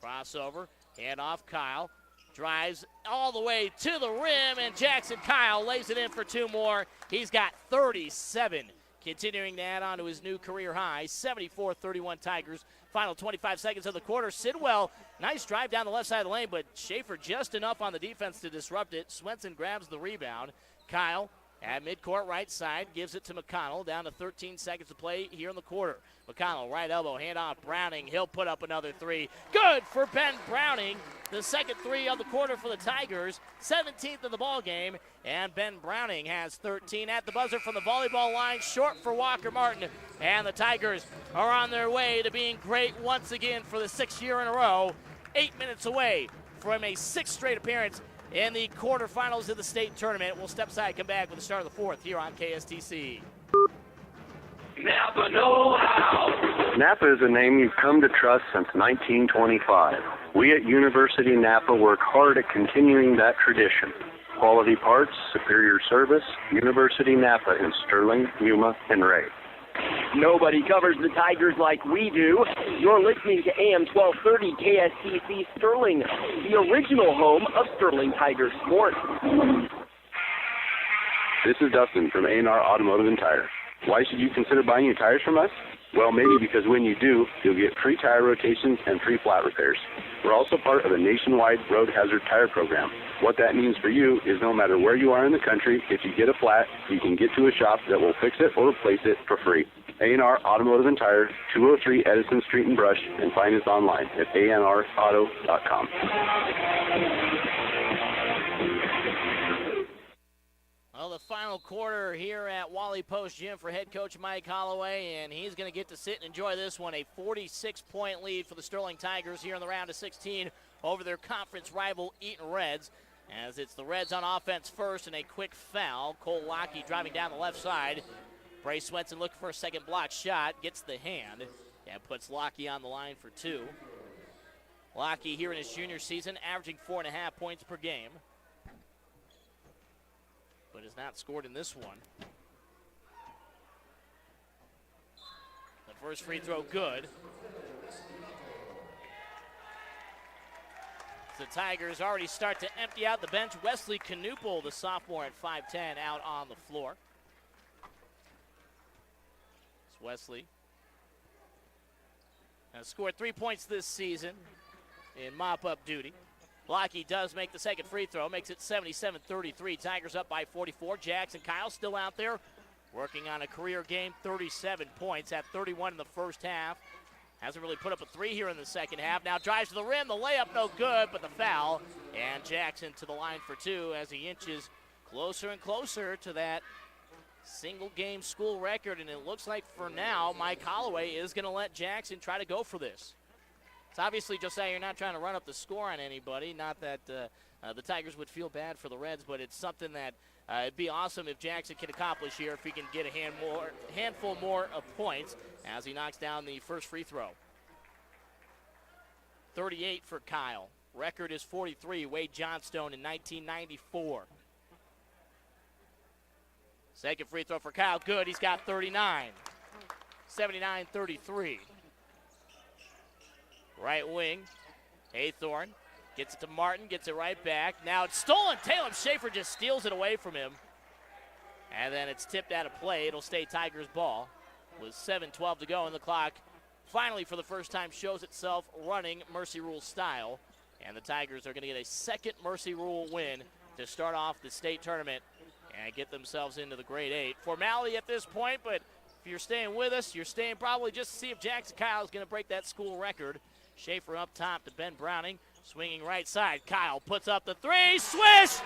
Speaker 4: Crossover. Hand off Kyle. Drives all the way to the rim, and Jackson Kyle lays it in for 2 more. He's got 37, continuing to add on to his new career high. 74-31 Tigers. Final 25 seconds of the quarter. Sidwell, nice drive down the left side of the lane, but Schaefer just enough on the defense to disrupt it. Swenson grabs the rebound. Kyle at midcourt right side, gives it to McConnell, down to 13 seconds to play here in the quarter. McConnell, right elbow, hand off Browning. He'll put up another three. Good for Ben Browning. The second three of the quarter for the Tigers, 17th of the ball game, and Ben Browning has 13 at the buzzer from the volleyball line, short for Walker Martin, and the Tigers are on their way to being great once again for the 6th year in a row, 8 minutes away from a 6th straight appearance in the quarterfinals of the state tournament. We'll step aside, come back with the start of the 4th here on KSTC.
Speaker 3: Napa know-how. Napa is a name you've come to trust since 1925. We at University Napa work hard at continuing that tradition. Quality parts, superior service, University Napa in Sterling, Yuma, and Ray.
Speaker 16: Nobody covers the Tigers like we do. You're listening to AM 1230 KSTC Sterling, the original home of Sterling Tiger Sports.
Speaker 15: This is Dustin from A&R Automotive and Tire. Why should you consider buying your tires from us? Well, maybe because when you do, you'll get free tire rotations and free flat repairs. We're also part of a nationwide road hazard tire program. What that means for you is no matter where you are in the country, if you get a flat, you can get to a shop that will fix it or replace it for free. A&R Automotive and Tire, 203 Edison Street in Brush, and find us online at anrauto.com.
Speaker 4: Well, the final quarter here at Wally Post Gym for head coach Mike Holloway, and he's going to get to sit and enjoy this one. A 46-point lead for the Sterling Tigers here in the round of 16 over their conference rival Eaton Reds, as it's the Reds on offense first and a quick foul. Cole Lockey driving down the left side. Bray Swenson looking for a second block shot, gets the hand, and puts Lockey on the line for two. Lockey here in his junior season averaging 4.5 points per game, but has not scored in this one. The first free throw good. The Tigers already start to empty out the bench. Wesley Knuppel, the sophomore at 5'10", out on the floor. It's Wesley has scored 3 points this season in mop-up duty. Lockey does make the second free throw, makes it 77-33. Tigers up by 44. Jackson Kyle still out there working on a career game, 37 points, had 31 in the first half. Hasn't really put up a three here in the second half. Now drives to the rim, the layup no good, but the foul. And Jackson to the line for two as he inches closer and closer to that single game school record. And it looks like for now, Mike Holloway is going to let Jackson try to go for this. It's obviously, Josiah, you're not trying to run up the score on anybody. Not that the Tigers would feel bad for the Reds, but it's something that it'd be awesome if Jackson can accomplish here if he can get a handful more of points as he knocks down the first free throw. 38 for Kyle. Record is 43. Wade Johnstone in 1994. Second free throw for Kyle. Good. He's got 39. 79-33. Right wing, Haythorne gets it to Martin, gets it right back. Now it's stolen. Talon Schaefer just steals it away from him. And then it's tipped out of play. It'll stay Tigers ball with 7:12 to go, and the clock finally for the first time shows itself running Mercy Rule style. And the Tigers are going to get a second Mercy Rule win to start off the state tournament and get themselves into the grade 8. Formality at this point, but if you're staying with us, you're staying probably just to see if Jackson Kyle is going to break that school record. Schaefer up top to Ben Browning, swinging right side. Kyle puts up the three, swish!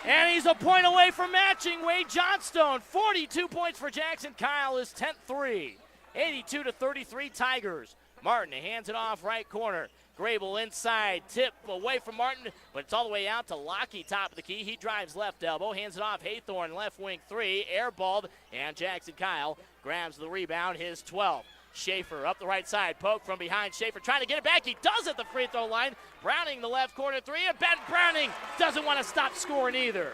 Speaker 4: And he's a point away from matching Wade Johnstone. 42 points for Jackson Kyle, his 10th three. 82-33 Tigers. Martin hands it off right corner. Grable inside, tip away from Martin, but it's all the way out to Lockey, top of the key. He drives left elbow, hands it off Haythorne, left wing three, airballed, and Jackson Kyle grabs the rebound, his 12th. Schaefer up the right side, poke from behind. Schaefer trying to get it back. He does at the free throw line. Browning the left corner three, and Ben Browning doesn't want to stop scoring either.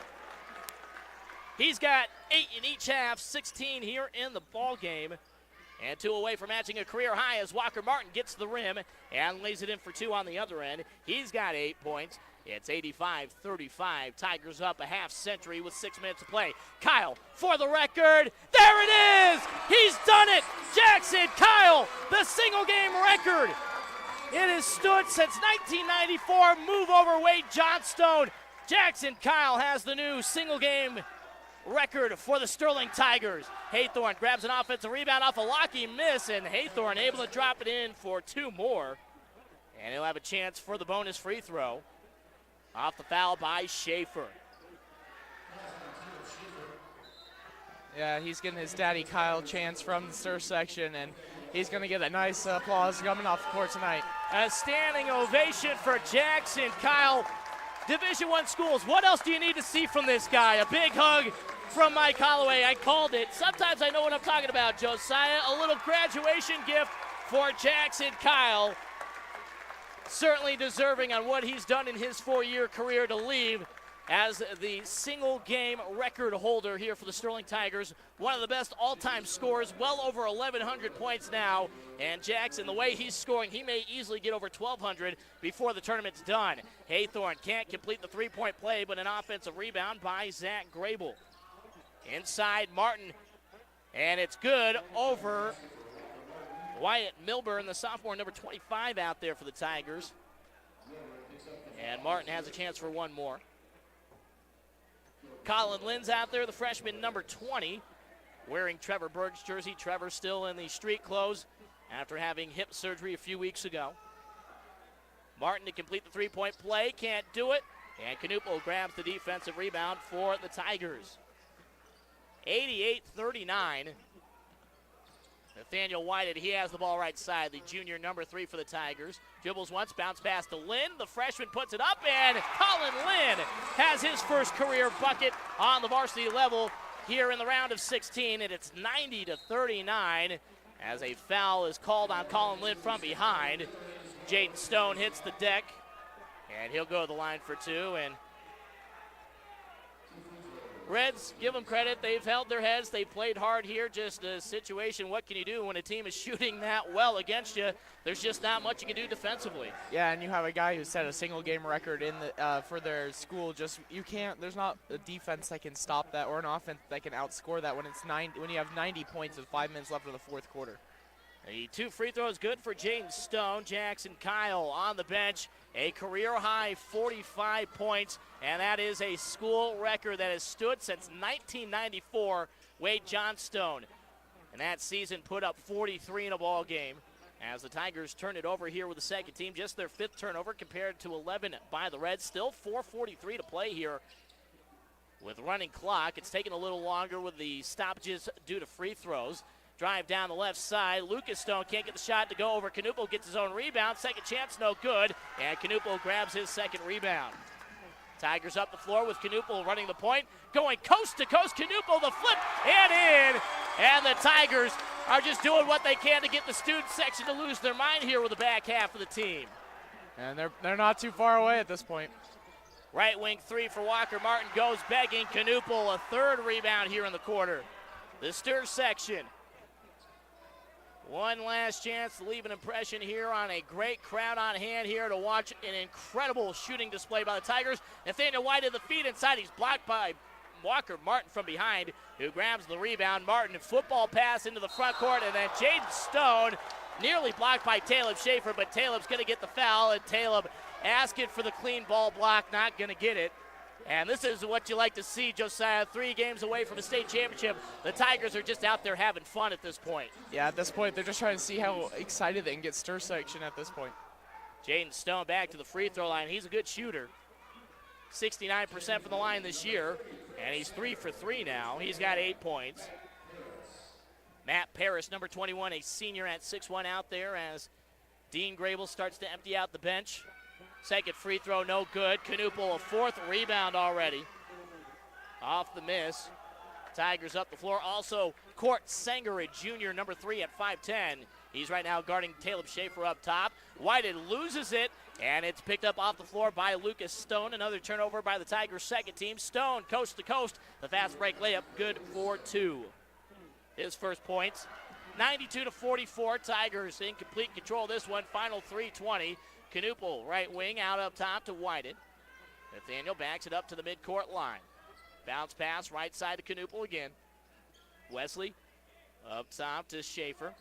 Speaker 4: He's got 8 in each half, 16 here in the ball game. And 2 away from matching a career high as Walker Martin gets to the rim and lays it in for 2 on the other end. He's got 8 points. It's 85-35. Tigers up a half century with 6 minutes to play. Kyle for the record. There it is! He's done it! Jackson Kyle, the single game record. It has stood since 1994. Move over Wade Johnstone. Jackson Kyle has the new single game record for the Sterling Tigers. Haythorne grabs an offensive rebound off a Lockheed miss, and Haythorne able to drop it in for 2 more. And he'll have a chance for the bonus free throw off the foul by Schaefer.
Speaker 6: Yeah, he's getting his daddy Kyle chance from the stir section, and he's going to get a nice applause coming off the court tonight.
Speaker 4: A standing ovation for Jackson Kyle. Division I schools, what else do you need to see from this guy? A big hug from Mike Holloway. I called it. Sometimes I know what I'm talking about, Josiah. A little graduation gift for Jackson Kyle. Certainly deserving on what he's done in his 4-year career to leave as the single-game record holder here for the Sterling Tigers. One of the best all-time scorers, well over 1,100 points now. And Jackson, the way he's scoring, he may easily get over 1,200 before the tournament's done. Haythorne can't complete the three-point play, but an offensive rebound by Zach Grable. Inside, Martin, and it's good over Wyatt Milburn, the sophomore, number 25 out there for the Tigers. And Martin has a chance for one more. Colin Lynn's out there, the freshman, number 20, wearing Trevor Berg's jersey. Trevor still in the street clothes after having hip surgery a few weeks ago. Martin to complete the three-point play, can't do it. And Knuppel grabs the defensive rebound for the Tigers. 88-39. Nathaniel Whited, he has the ball right side, the junior number 3 for the Tigers. Dribbles once, bounce pass to Lynn. The freshman puts it up, and Colin Lynn has his first career bucket on the varsity level here in the round of 16, and it's 90-39 as a foul is called on Colin Lynn from behind. Jaden Stone hits the deck, and he'll go to the line for 2, and Reds, give them credit. They've held their heads. They played hard here. Just a situation, what can you do when a team is shooting that well against you? There's just not much you can do defensively.
Speaker 6: Yeah, and you have a guy who set a single-game record in the for their school. Just you can't. There's not a defense that can stop that or an offense that can outscore that when when you have 90 points with 5 minutes left in the fourth quarter.
Speaker 4: The 2 free throws good for Jaden Stone. Jackson Kyle on the bench, a career-high 45 points, and that is a school record that has stood since 1994. Wade Johnstone, and that season put up 43 in a ball game. As the Tigers turn it over here with the second team, just their 5th turnover compared to 11 by the Reds. Still 4:43 to play here with running clock. It's taken a little longer with the stoppages due to free throws. Drive down the left side. Lucas Stone can't get the shot to go over. Knuppel gets his own rebound. Second chance, no good. And Knuppel grabs his second rebound. Tigers up the floor with Knuppel running the point. Going coast to coast. Knuppel the flip and in. And the Tigers are just doing what they can to get the student section to lose their mind here with the back half of the team.
Speaker 6: And they're not too far away at this point.
Speaker 4: Right wing 3 for Walker Martin goes begging. Knuppel a 3rd rebound here in the quarter. The stir section. One last chance to leave an impression here on a great crowd on hand here to watch an incredible shooting display by the Tigers. Nathaniel White at the feet inside. He's blocked by Walker Martin from behind, who grabs the rebound. Martin, football pass into the front court, and then Jaden Stone nearly blocked by Taleb Schaefer, but Taleb's going to get the foul, and Taleb asking for the clean ball block, not going to get it. And this is what you like to see, Josiah. 3 games away from a state championship. The Tigers are just out there having fun at this point.
Speaker 6: Yeah, at this point, they're just trying to see how excited they can get stir section at this point.
Speaker 4: Jaden Stone back to the free throw line. He's a good shooter. 69% from the line this year, and he's 3 for 3 now. He's got 8 points. Matt Parrish, number 21, a senior at 6'1" out there as Dean Grable starts to empty out the bench. Second free throw, no good. Knuppel, a 4th rebound already. Off the miss. Tigers up the floor. Also, Court Sanger, a junior, number 3 at 5'10". He's right now guarding Taleb Schaefer up top. Whited loses it, and it's picked up off the floor by Lucas Stone. Another turnover by the Tigers' second team. Stone, coast to coast. The fast break layup, good for 2. His first points. 92-44. Tigers in complete control of this one. Final 3:20. Knuppel, right wing, out up top to Whited. Nathaniel backs it up to the midcourt line. Bounce pass, right side to Knuppel again. Wesley, up top to Schaefer.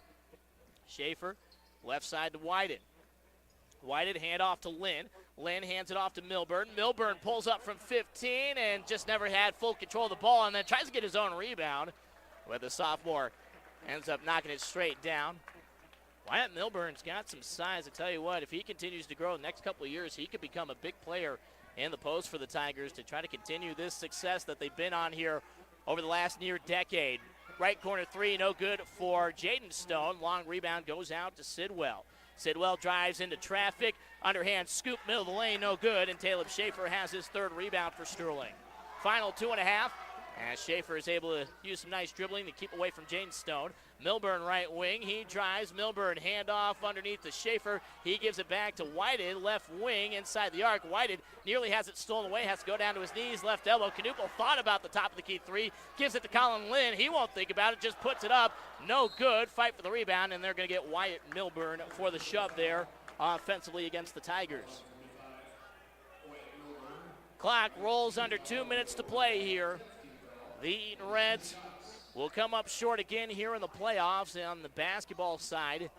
Speaker 4: Schaefer, left side to Whited. Whited, hand off to Lynn. Lynn hands it off to Milburn. Milburn pulls up from 15 and just never had full control of the ball, and then tries to get his own rebound, where the sophomore ends up knocking it straight down. Wyatt Milburn's got some size. I tell you what, if he continues to grow the next couple of years, he could become a big player in the post for the Tigers to try to continue this success that they've been on here over the last near decade. Right corner three, no good for Jaden Stone. Long rebound goes out to Sidwell. Sidwell drives into traffic. Underhand scoop, middle of the lane, no good. And Caleb Schaefer has his third rebound for Sterling. Final 2.5. As Schaefer is able to use some nice dribbling to keep away from Jaden Stone. Milburn right wing. He drives. Milburn handoff underneath to Schaefer. He gives it back to Whited. Left wing inside the arc. Whited nearly has it stolen away. Has to go down to his knees. Left elbow. Knuppel thought about the top of the key three. Gives it to Colin Lynn. He won't think about it. Just puts it up. No good. Fight for the rebound. And they're going to get Wyatt Milburn for the shove there offensively against the Tigers. Clock rolls under 2 minutes to play here. The Eaton Reds will come up short again here in the playoffs on the basketball side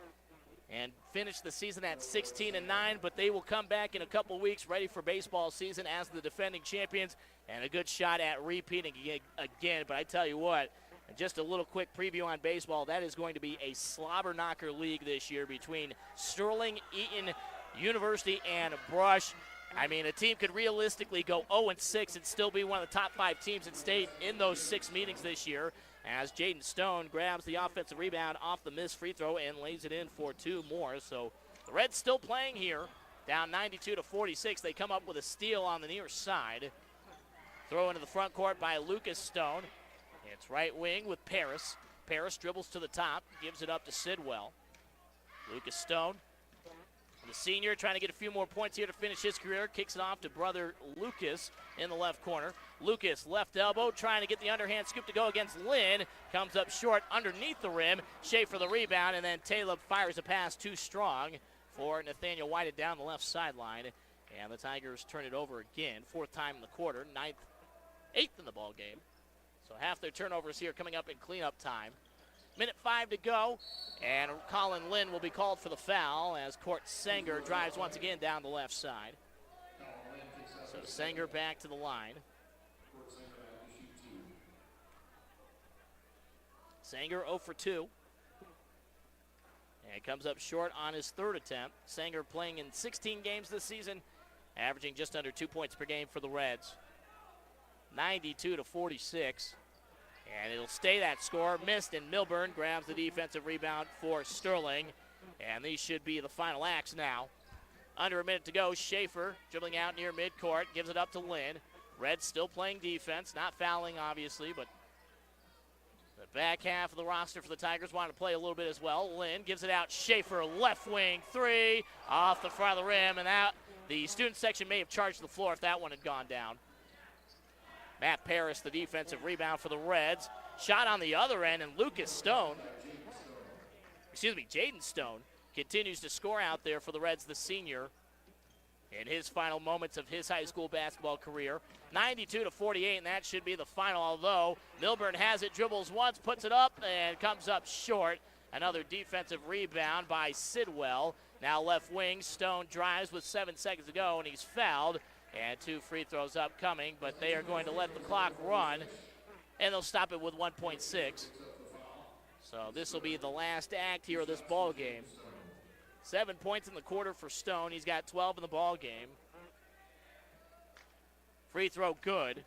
Speaker 4: and finish the season at 16-9, but they will come back in a couple weeks ready for baseball season as the defending champions and a good shot at repeating again. But I tell you what, just a little quick preview on baseball, that is going to be a slobber knocker league this year between Sterling, Eaton, University, and Brush. I mean, a team could realistically go 0-6 and still be one of the top 5 teams in state in those 6 meetings this year, as Jaden Stone grabs the offensive rebound off the missed free throw and lays it in for 2 more. So the Reds still playing here, down 92-46. They come up with a steal on the near side. Throw into the front court by Lucas Stone. It's right wing with Paris. Paris dribbles to the top, gives it up to Sidwell. Lucas Stone, the senior, trying to get a few more points here to finish his career. Kicks it off to brother Lucas in the left corner. Lucas, left elbow, trying to get the underhand scoop to go against Lynn. Comes up short underneath the rim. Schaefer the rebound, and then Taylor fires a pass too strong for Nathaniel Whited down the left sideline. And the Tigers turn it over again. 4th time in the quarter, 8th in the ball game. So half their turnovers here coming up in cleanup time. Minute 5 to go, and Colin Lynn will be called for the foul as Court Sanger drives once again down the left side. So Sanger back to the line. Sanger 0 for 2. And comes up short on his 3rd attempt. Sanger playing in 16 games this season, averaging just under 2 points per game for the Reds. 92-46. And it'll stay that score. Missed, and Milburn grabs the defensive rebound for Sterling. And these should be the final acts now. Under a minute to go. Schaefer dribbling out near midcourt. Gives it up to Lynn. Reds still playing defense. Not fouling, obviously, but the back half of the roster for the Tigers want to play a little bit as well. Lynn gives it out. Schaefer, left wing, 3. Off the front of the rim. And that the student section may have charged the floor if that one had gone down. Matt Paris, the defensive rebound for the Reds. Shot on the other end, and Jaden Stone continues to score out there for the Reds, the senior, in his final moments of his high school basketball career. 92-48, and that should be the final, although Milburn has it, dribbles once, puts it up, and comes up short. Another defensive rebound by Sidwell. Now left wing, Stone drives with 7 seconds to go, and he's fouled. And 2 free throws upcoming, but they are going to let the clock run, and they'll stop it with 1.6. So this will be the last act here of this ball game. 7 points in the quarter for Stone. He's got 12 in the ball game. Free throw good,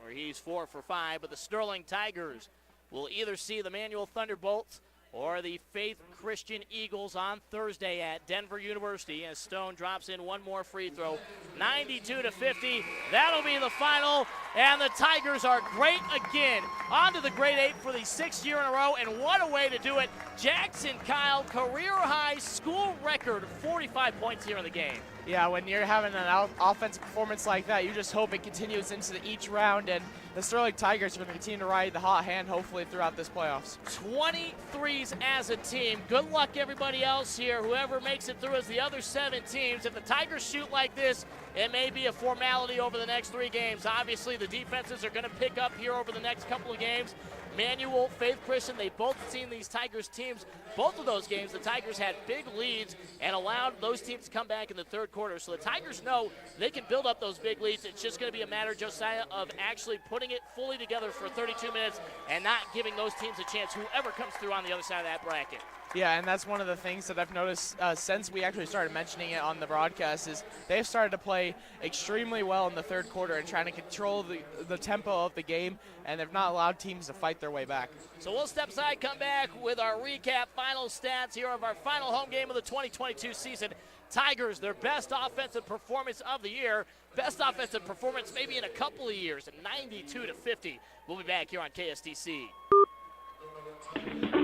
Speaker 4: or he's 4 for 5, but the Sterling Tigers will either see the Manual Thunderbolts or the Faith Christian Eagles on Thursday at Denver University as Stone drops in one more free throw. 92-50, that'll be the final, and the Tigers are great again. On to the Grade 8 for the 6th year in a row, and what a way to do it. Jackson Kyle, career-high school record, 45 points here in the game.
Speaker 6: Yeah, when you're having an offensive performance like that, you just hope it continues into each round, and the Sterling Tigers are going to continue to ride the hot hand, hopefully, throughout this playoffs. 23s as a team. Good luck, everybody else here. Whoever makes it through as the other 7 teams. If the Tigers shoot like this, it may be a formality over the next 3 games. Obviously, the defenses are going to pick up here over the next couple of games.
Speaker 4: Manuel, Faith Christian, they've both seen these Tigers teams. Both of those games, the Tigers had big leads and allowed those teams to come back in the third quarter. So the Tigers know they can build up those big leads. It's just going to be a matter, Josiah, of actually putting it fully together for 32 minutes and not giving those teams a chance, whoever comes through on the other side of that bracket.
Speaker 6: Yeah, and that's one of the things that I've noticed since we actually started mentioning it on the broadcast is they've started to play extremely well in the third quarter and trying to control the tempo of the game, and they've not allowed teams to fight their way back.
Speaker 4: So we'll step aside, come back with our recap, final stats here of our final home game of the 2022 season. Tigers, their best offensive performance of the year, best offensive performance maybe in a couple of years, 92-50. We'll be back here on KSTC.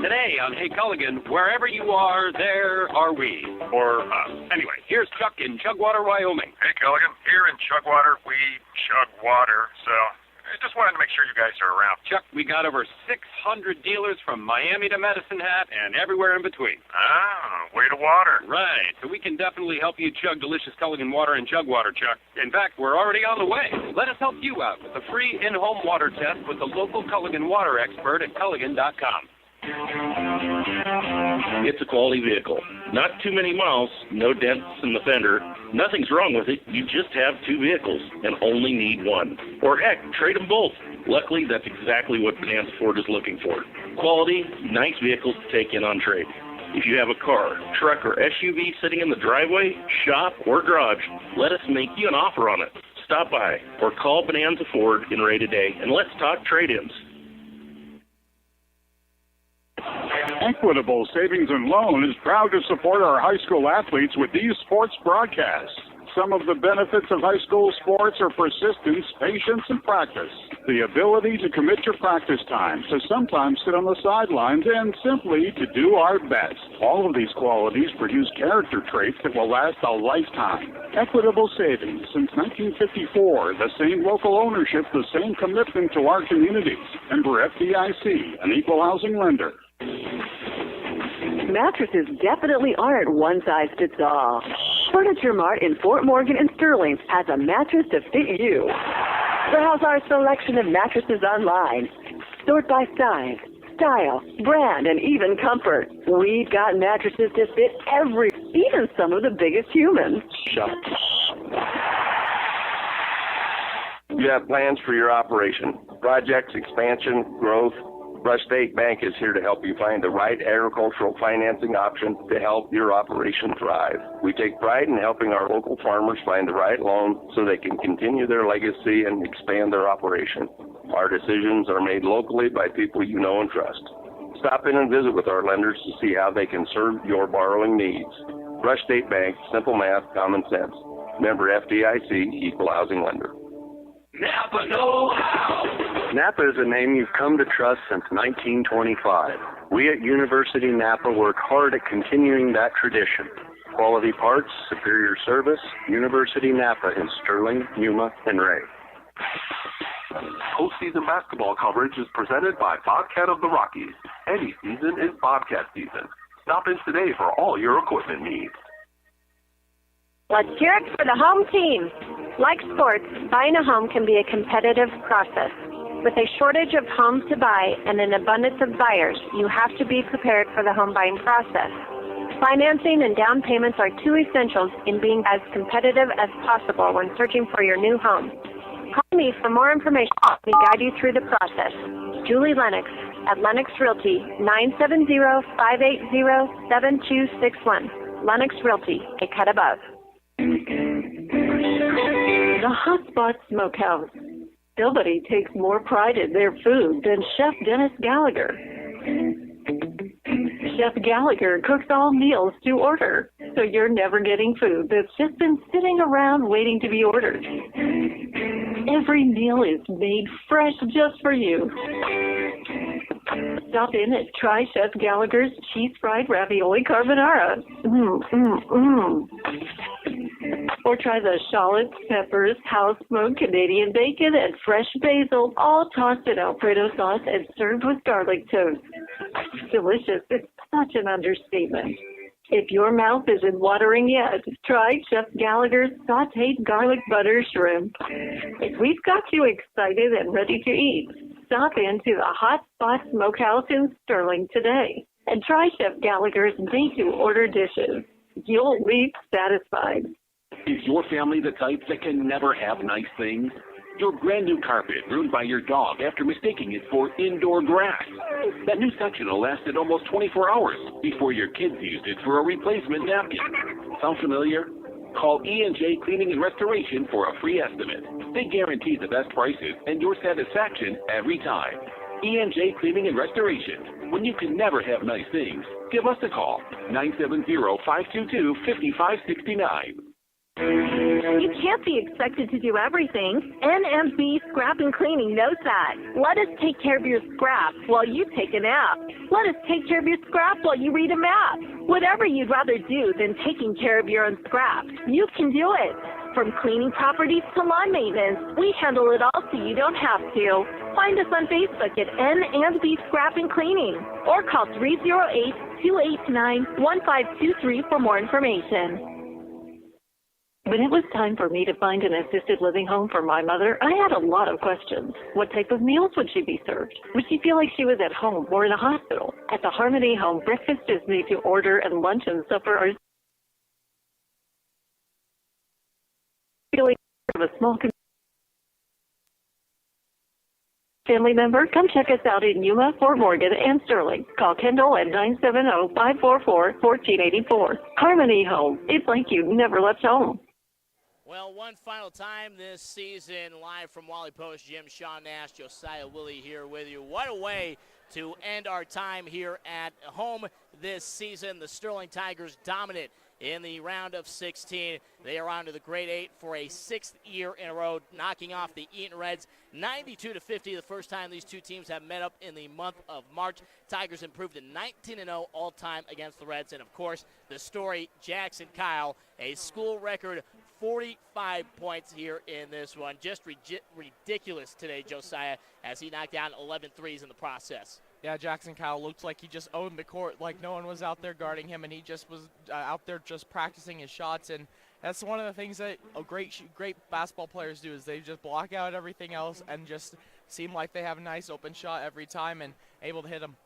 Speaker 17: Today on Hey Culligan, wherever you are, there are we. Or, anyway, here's Chuck in Chugwater, Wyoming.
Speaker 18: Hey Culligan, here in Chugwater, we chug water, so I just wanted to make sure you guys are around.
Speaker 17: Chuck, we got over 600 dealers from Miami to Medicine Hat and everywhere in between.
Speaker 18: Ah, way to water.
Speaker 17: Right, so we can definitely help you chug delicious Culligan water and Chugwater, Chuck. In fact, we're already on the way. Let us help you out with a free in-home water test with the local Culligan water expert at Culligan.com.
Speaker 19: It's a quality vehicle. Not too many miles, no dents in the fender. Nothing's wrong with it. You just have two vehicles and only need one. Or heck, trade them both. Luckily, that's exactly what Bonanza Ford is looking for. Quality, nice vehicles to take in on trade. If you have a car, truck, or SUV sitting in the driveway, shop, or garage, let us make you an offer on it. Stop by or call Bonanza Ford in Ray today and let's talk trade-ins.
Speaker 9: Equitable Savings and Loan is proud to support our high school athletes with these sports broadcasts. Some of the benefits of high school sports are persistence, patience, and practice. The ability to commit your practice time, to sometimes sit on the sidelines, and simply to do our best. All of these qualities produce character traits that will last a lifetime. Equitable Savings, since 1954, the same local ownership, the same commitment to our communities. Member FDIC, an equal housing lender.
Speaker 7: Mattresses definitely aren't one size fits all. Furniture Mart in Fort Morgan and Sterling has a mattress to fit you. Browse our selection of mattresses online. Sort by size, style, brand, and even comfort. We've got mattresses to fit even some of the biggest humans.
Speaker 11: You have plans for your operation, projects, expansion, growth. Rush State Bank is here to help you find the right agricultural financing option to help your operation thrive. We take pride in helping our local farmers find the right loan so they can continue their legacy and expand their operation. Our decisions are made locally by people you know and trust. Stop in and visit with our lenders to see how they can serve your borrowing needs. Rush State Bank, simple math, common sense. Member FDIC, equal housing lender.
Speaker 12: Napa know-how.
Speaker 3: Napa is a name you've come to trust since 1925. We at University Napa work hard at continuing that tradition. Quality parts, superior service, University Napa in Sterling, Yuma, and Ray.
Speaker 5: Postseason basketball coverage is presented by Bobcat of the Rockies. Any season is Bobcat season. Stop in today for all your equipment needs.
Speaker 7: Let's hear it for the home team. Like sports, buying a home can be a competitive process. With a shortage of homes to buy and an abundance of buyers, you have to be prepared for the home buying process. Financing and down payments are two essentials in being as competitive as possible when searching for your new home. Call me for more information to guide you through the process. Julie Lennox at Lennox Realty, 970-580-7261. Lennox Realty, a cut above.
Speaker 8: The Hotspot Smokehouse. Nobody takes more pride in their food than Chef Dennis Gallagher. Chef Gallagher cooks all meals to order, so you're never getting food that's just been sitting around waiting to be ordered. Every meal is made fresh just for you. Stop in and try Chef Gallagher's cheese-fried ravioli carbonara. Or try the shallots, peppers, house-smoked Canadian bacon, and fresh basil, all tossed in Alfredo sauce and served with garlic toast. Delicious. It's such an understatement. If your mouth isn't watering yet, try Chef Gallagher's sautéed garlic butter shrimp. We've got you excited and ready to eat. Stop into the Hot Spot Smokehouse in Sterling today and try Chef Gallagher's made-to-order dishes. You'll leave satisfied.
Speaker 14: Is your family the type that can never have nice things? Your brand new carpet ruined by your dog after mistaking it for indoor grass. That new sectional lasted almost 24 hours before your kids used it for a replacement napkin. Sound familiar? Call E&J Cleaning and Restoration for a free estimate. They guarantee the best prices and your satisfaction every time. E&J Cleaning and Restoration. When you can never have nice things, give us a call. 970-522-5569.
Speaker 7: You can't be expected to do everything. NMB Scrap and Cleaning knows that. Let us take care of your scrap while you take a nap. Let us take care of your scrap while you read a map. Whatever you'd rather do than taking care of your own scrap, you can do it. From cleaning properties to lawn maintenance, we handle it all so you don't have to. Find us on Facebook at NMB Scrap and Cleaning or call 308-289-1523 for more information.
Speaker 8: When it was time for me to find an assisted living home for my mother, I had a lot of questions. What type of meals would she be served? Would she feel like she was at home or in a hospital? At the Harmony Home, breakfast is made to order and lunch and supper are of a small family member. Come check us out in Yuma, Fort Morgan, and Sterling. Call Kendall at 970-544-1484. Harmony Home. It's like you never left home.
Speaker 4: Well, one final time this season, live from Wally Post Gym, Sean Nash, Josiah Willie here with you. What a way to end our time here at home this season. The Sterling Tigers dominant in the round of 16. They are on to the Grade 8 for a 6th year in a row, knocking off the Eaton Reds 92-50, the first time these two teams have met up in the month of March. Tigers improved to 19-0 all-time against the Reds. And, of course, the story, Jackson Kyle, a school record 45 points here in this one. Just ridiculous today, Josiah, as he knocked down 11 threes in the process.
Speaker 6: Yeah, Jackson Kyle looked like he just owned the court, like no one was out there guarding him, and he just was out there just practicing his shots. And that's one of the things that great basketball players do, is they just block out everything else and just seem like they have a nice open shot every time and able to hit them.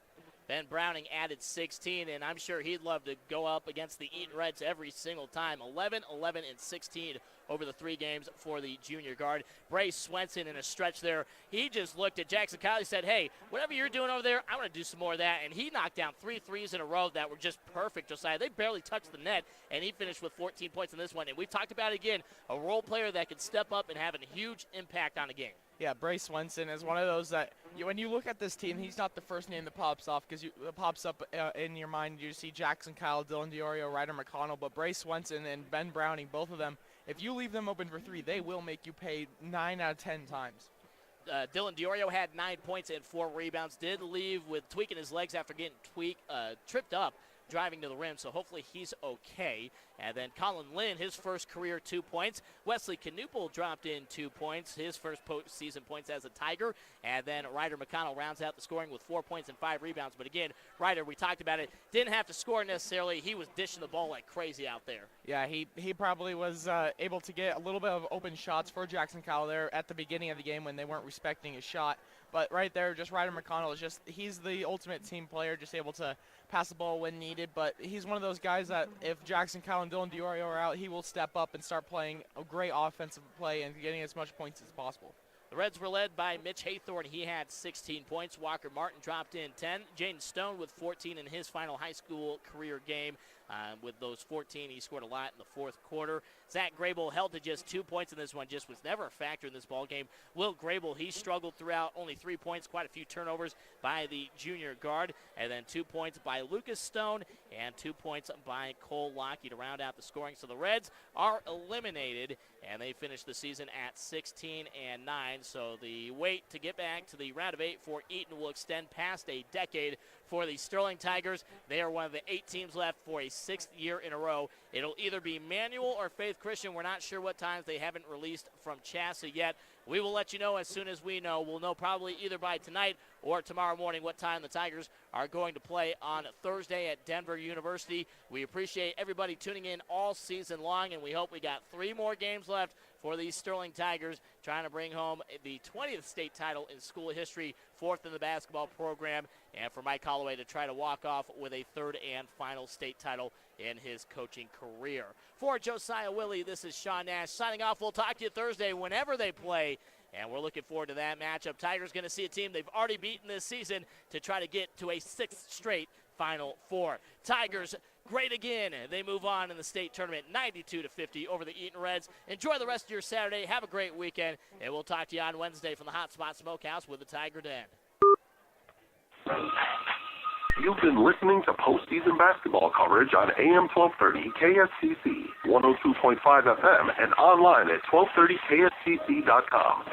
Speaker 4: Ben Browning added 16, and I'm sure he'd love to go up against the Eaton Reds every single time. 11, 11, and 16 over the 3 games for the junior guard. Bray Swenson in a stretch there. He just looked at Jackson Kyle. He said, hey, whatever you're doing over there, I want to do some more of that. And he knocked down 3 threes in a row that were just perfect, Josiah. They barely touched the net, and he finished with 14 points in this one. And we've talked about it again, a role player that can step up and have a huge impact on the game.
Speaker 6: Yeah, Bray Swenson is one of those that, when you look at this team, he's not the first name that pops off, because it pops up in your mind. You see Jackson Kyle, Dylan DiOrio, Ryder McConnell, but Bray Swenson and Ben Browning, both of them, if you leave them open for 3, they will make you pay 9 out of 10 times.
Speaker 4: Dylan DiOrio had 9 points and 4 rebounds. Did leave with tweaking his legs after getting tripped up driving to the rim, so hopefully he's okay. And then Colin Lynn, his first career 2 points. Wesley Knuppel dropped in 2 points, his first postseason points as a Tiger. And then Ryder McConnell rounds out the scoring with 4 points and 5 rebounds. But again, Ryder, we talked about it, didn't have to score necessarily. He was dishing the ball like crazy out there.
Speaker 6: Yeah, he probably was able to get a little bit of open shots for Jackson Kyle there at the beginning of the game when they weren't respecting his shot. But right there, just Ryder McConnell is just, he's the ultimate team player, just able to pass the ball when needed. But he's one of those guys that if Jackson Kyle and Dylan DiOrio are out, he will step up and start playing a great offensive play and getting as much points as possible.
Speaker 4: The Reds were led by Mitch Haythorne. He had 16 points. Walker Martin dropped in 10. Jaden Stone with 14 in his final high school career game. With those 14, he scored a lot in the fourth quarter. Zach Grable held to just 2 points in this one, just was never a factor in this ball game. Will Grable, he struggled throughout, only 3 points, quite a few turnovers by the junior guard. And then 2 points by Lucas Stone and 2 points by Cole Lockey to round out the scoring. So the Reds are eliminated, and they finish the season at 16-9. So the wait to get back to the round of 8 for Eaton will extend past a decade for the Sterling Tigers. They are one of the 8 teams left for a 6th year in a row. It'll either be Manual or Faith Christian. We're not sure what times. They haven't released from Chassa yet. We will let you know as soon as we know. We'll know probably either by tonight or tomorrow morning what time the Tigers are going to play on Thursday at Denver University. We appreciate everybody tuning in all season long, and we hope we got 3 more games left for the Sterling Tigers, trying to bring home the 20th state title in school history, 4th in the basketball program, and for Mike Holloway to try to walk off with a 3rd and final state title in his coaching career. For Josiah Willie, this is Sean Nash signing off. We'll talk to you Thursday whenever they play, and we're looking forward to that matchup. Tigers going to see a team they've already beaten this season to try to get to a 6th straight Final Four. Tigers great again. They move on in the state tournament 92-50 over the Eaton Reds. Enjoy the rest of your Saturday. Have a great weekend, and we'll talk to you on Wednesday from the Hot Spot Smokehouse with the Tiger Den.
Speaker 5: You've been listening to postseason basketball coverage on AM 1230 KSCC, 102.5 FM, and online at 1230kstc.com.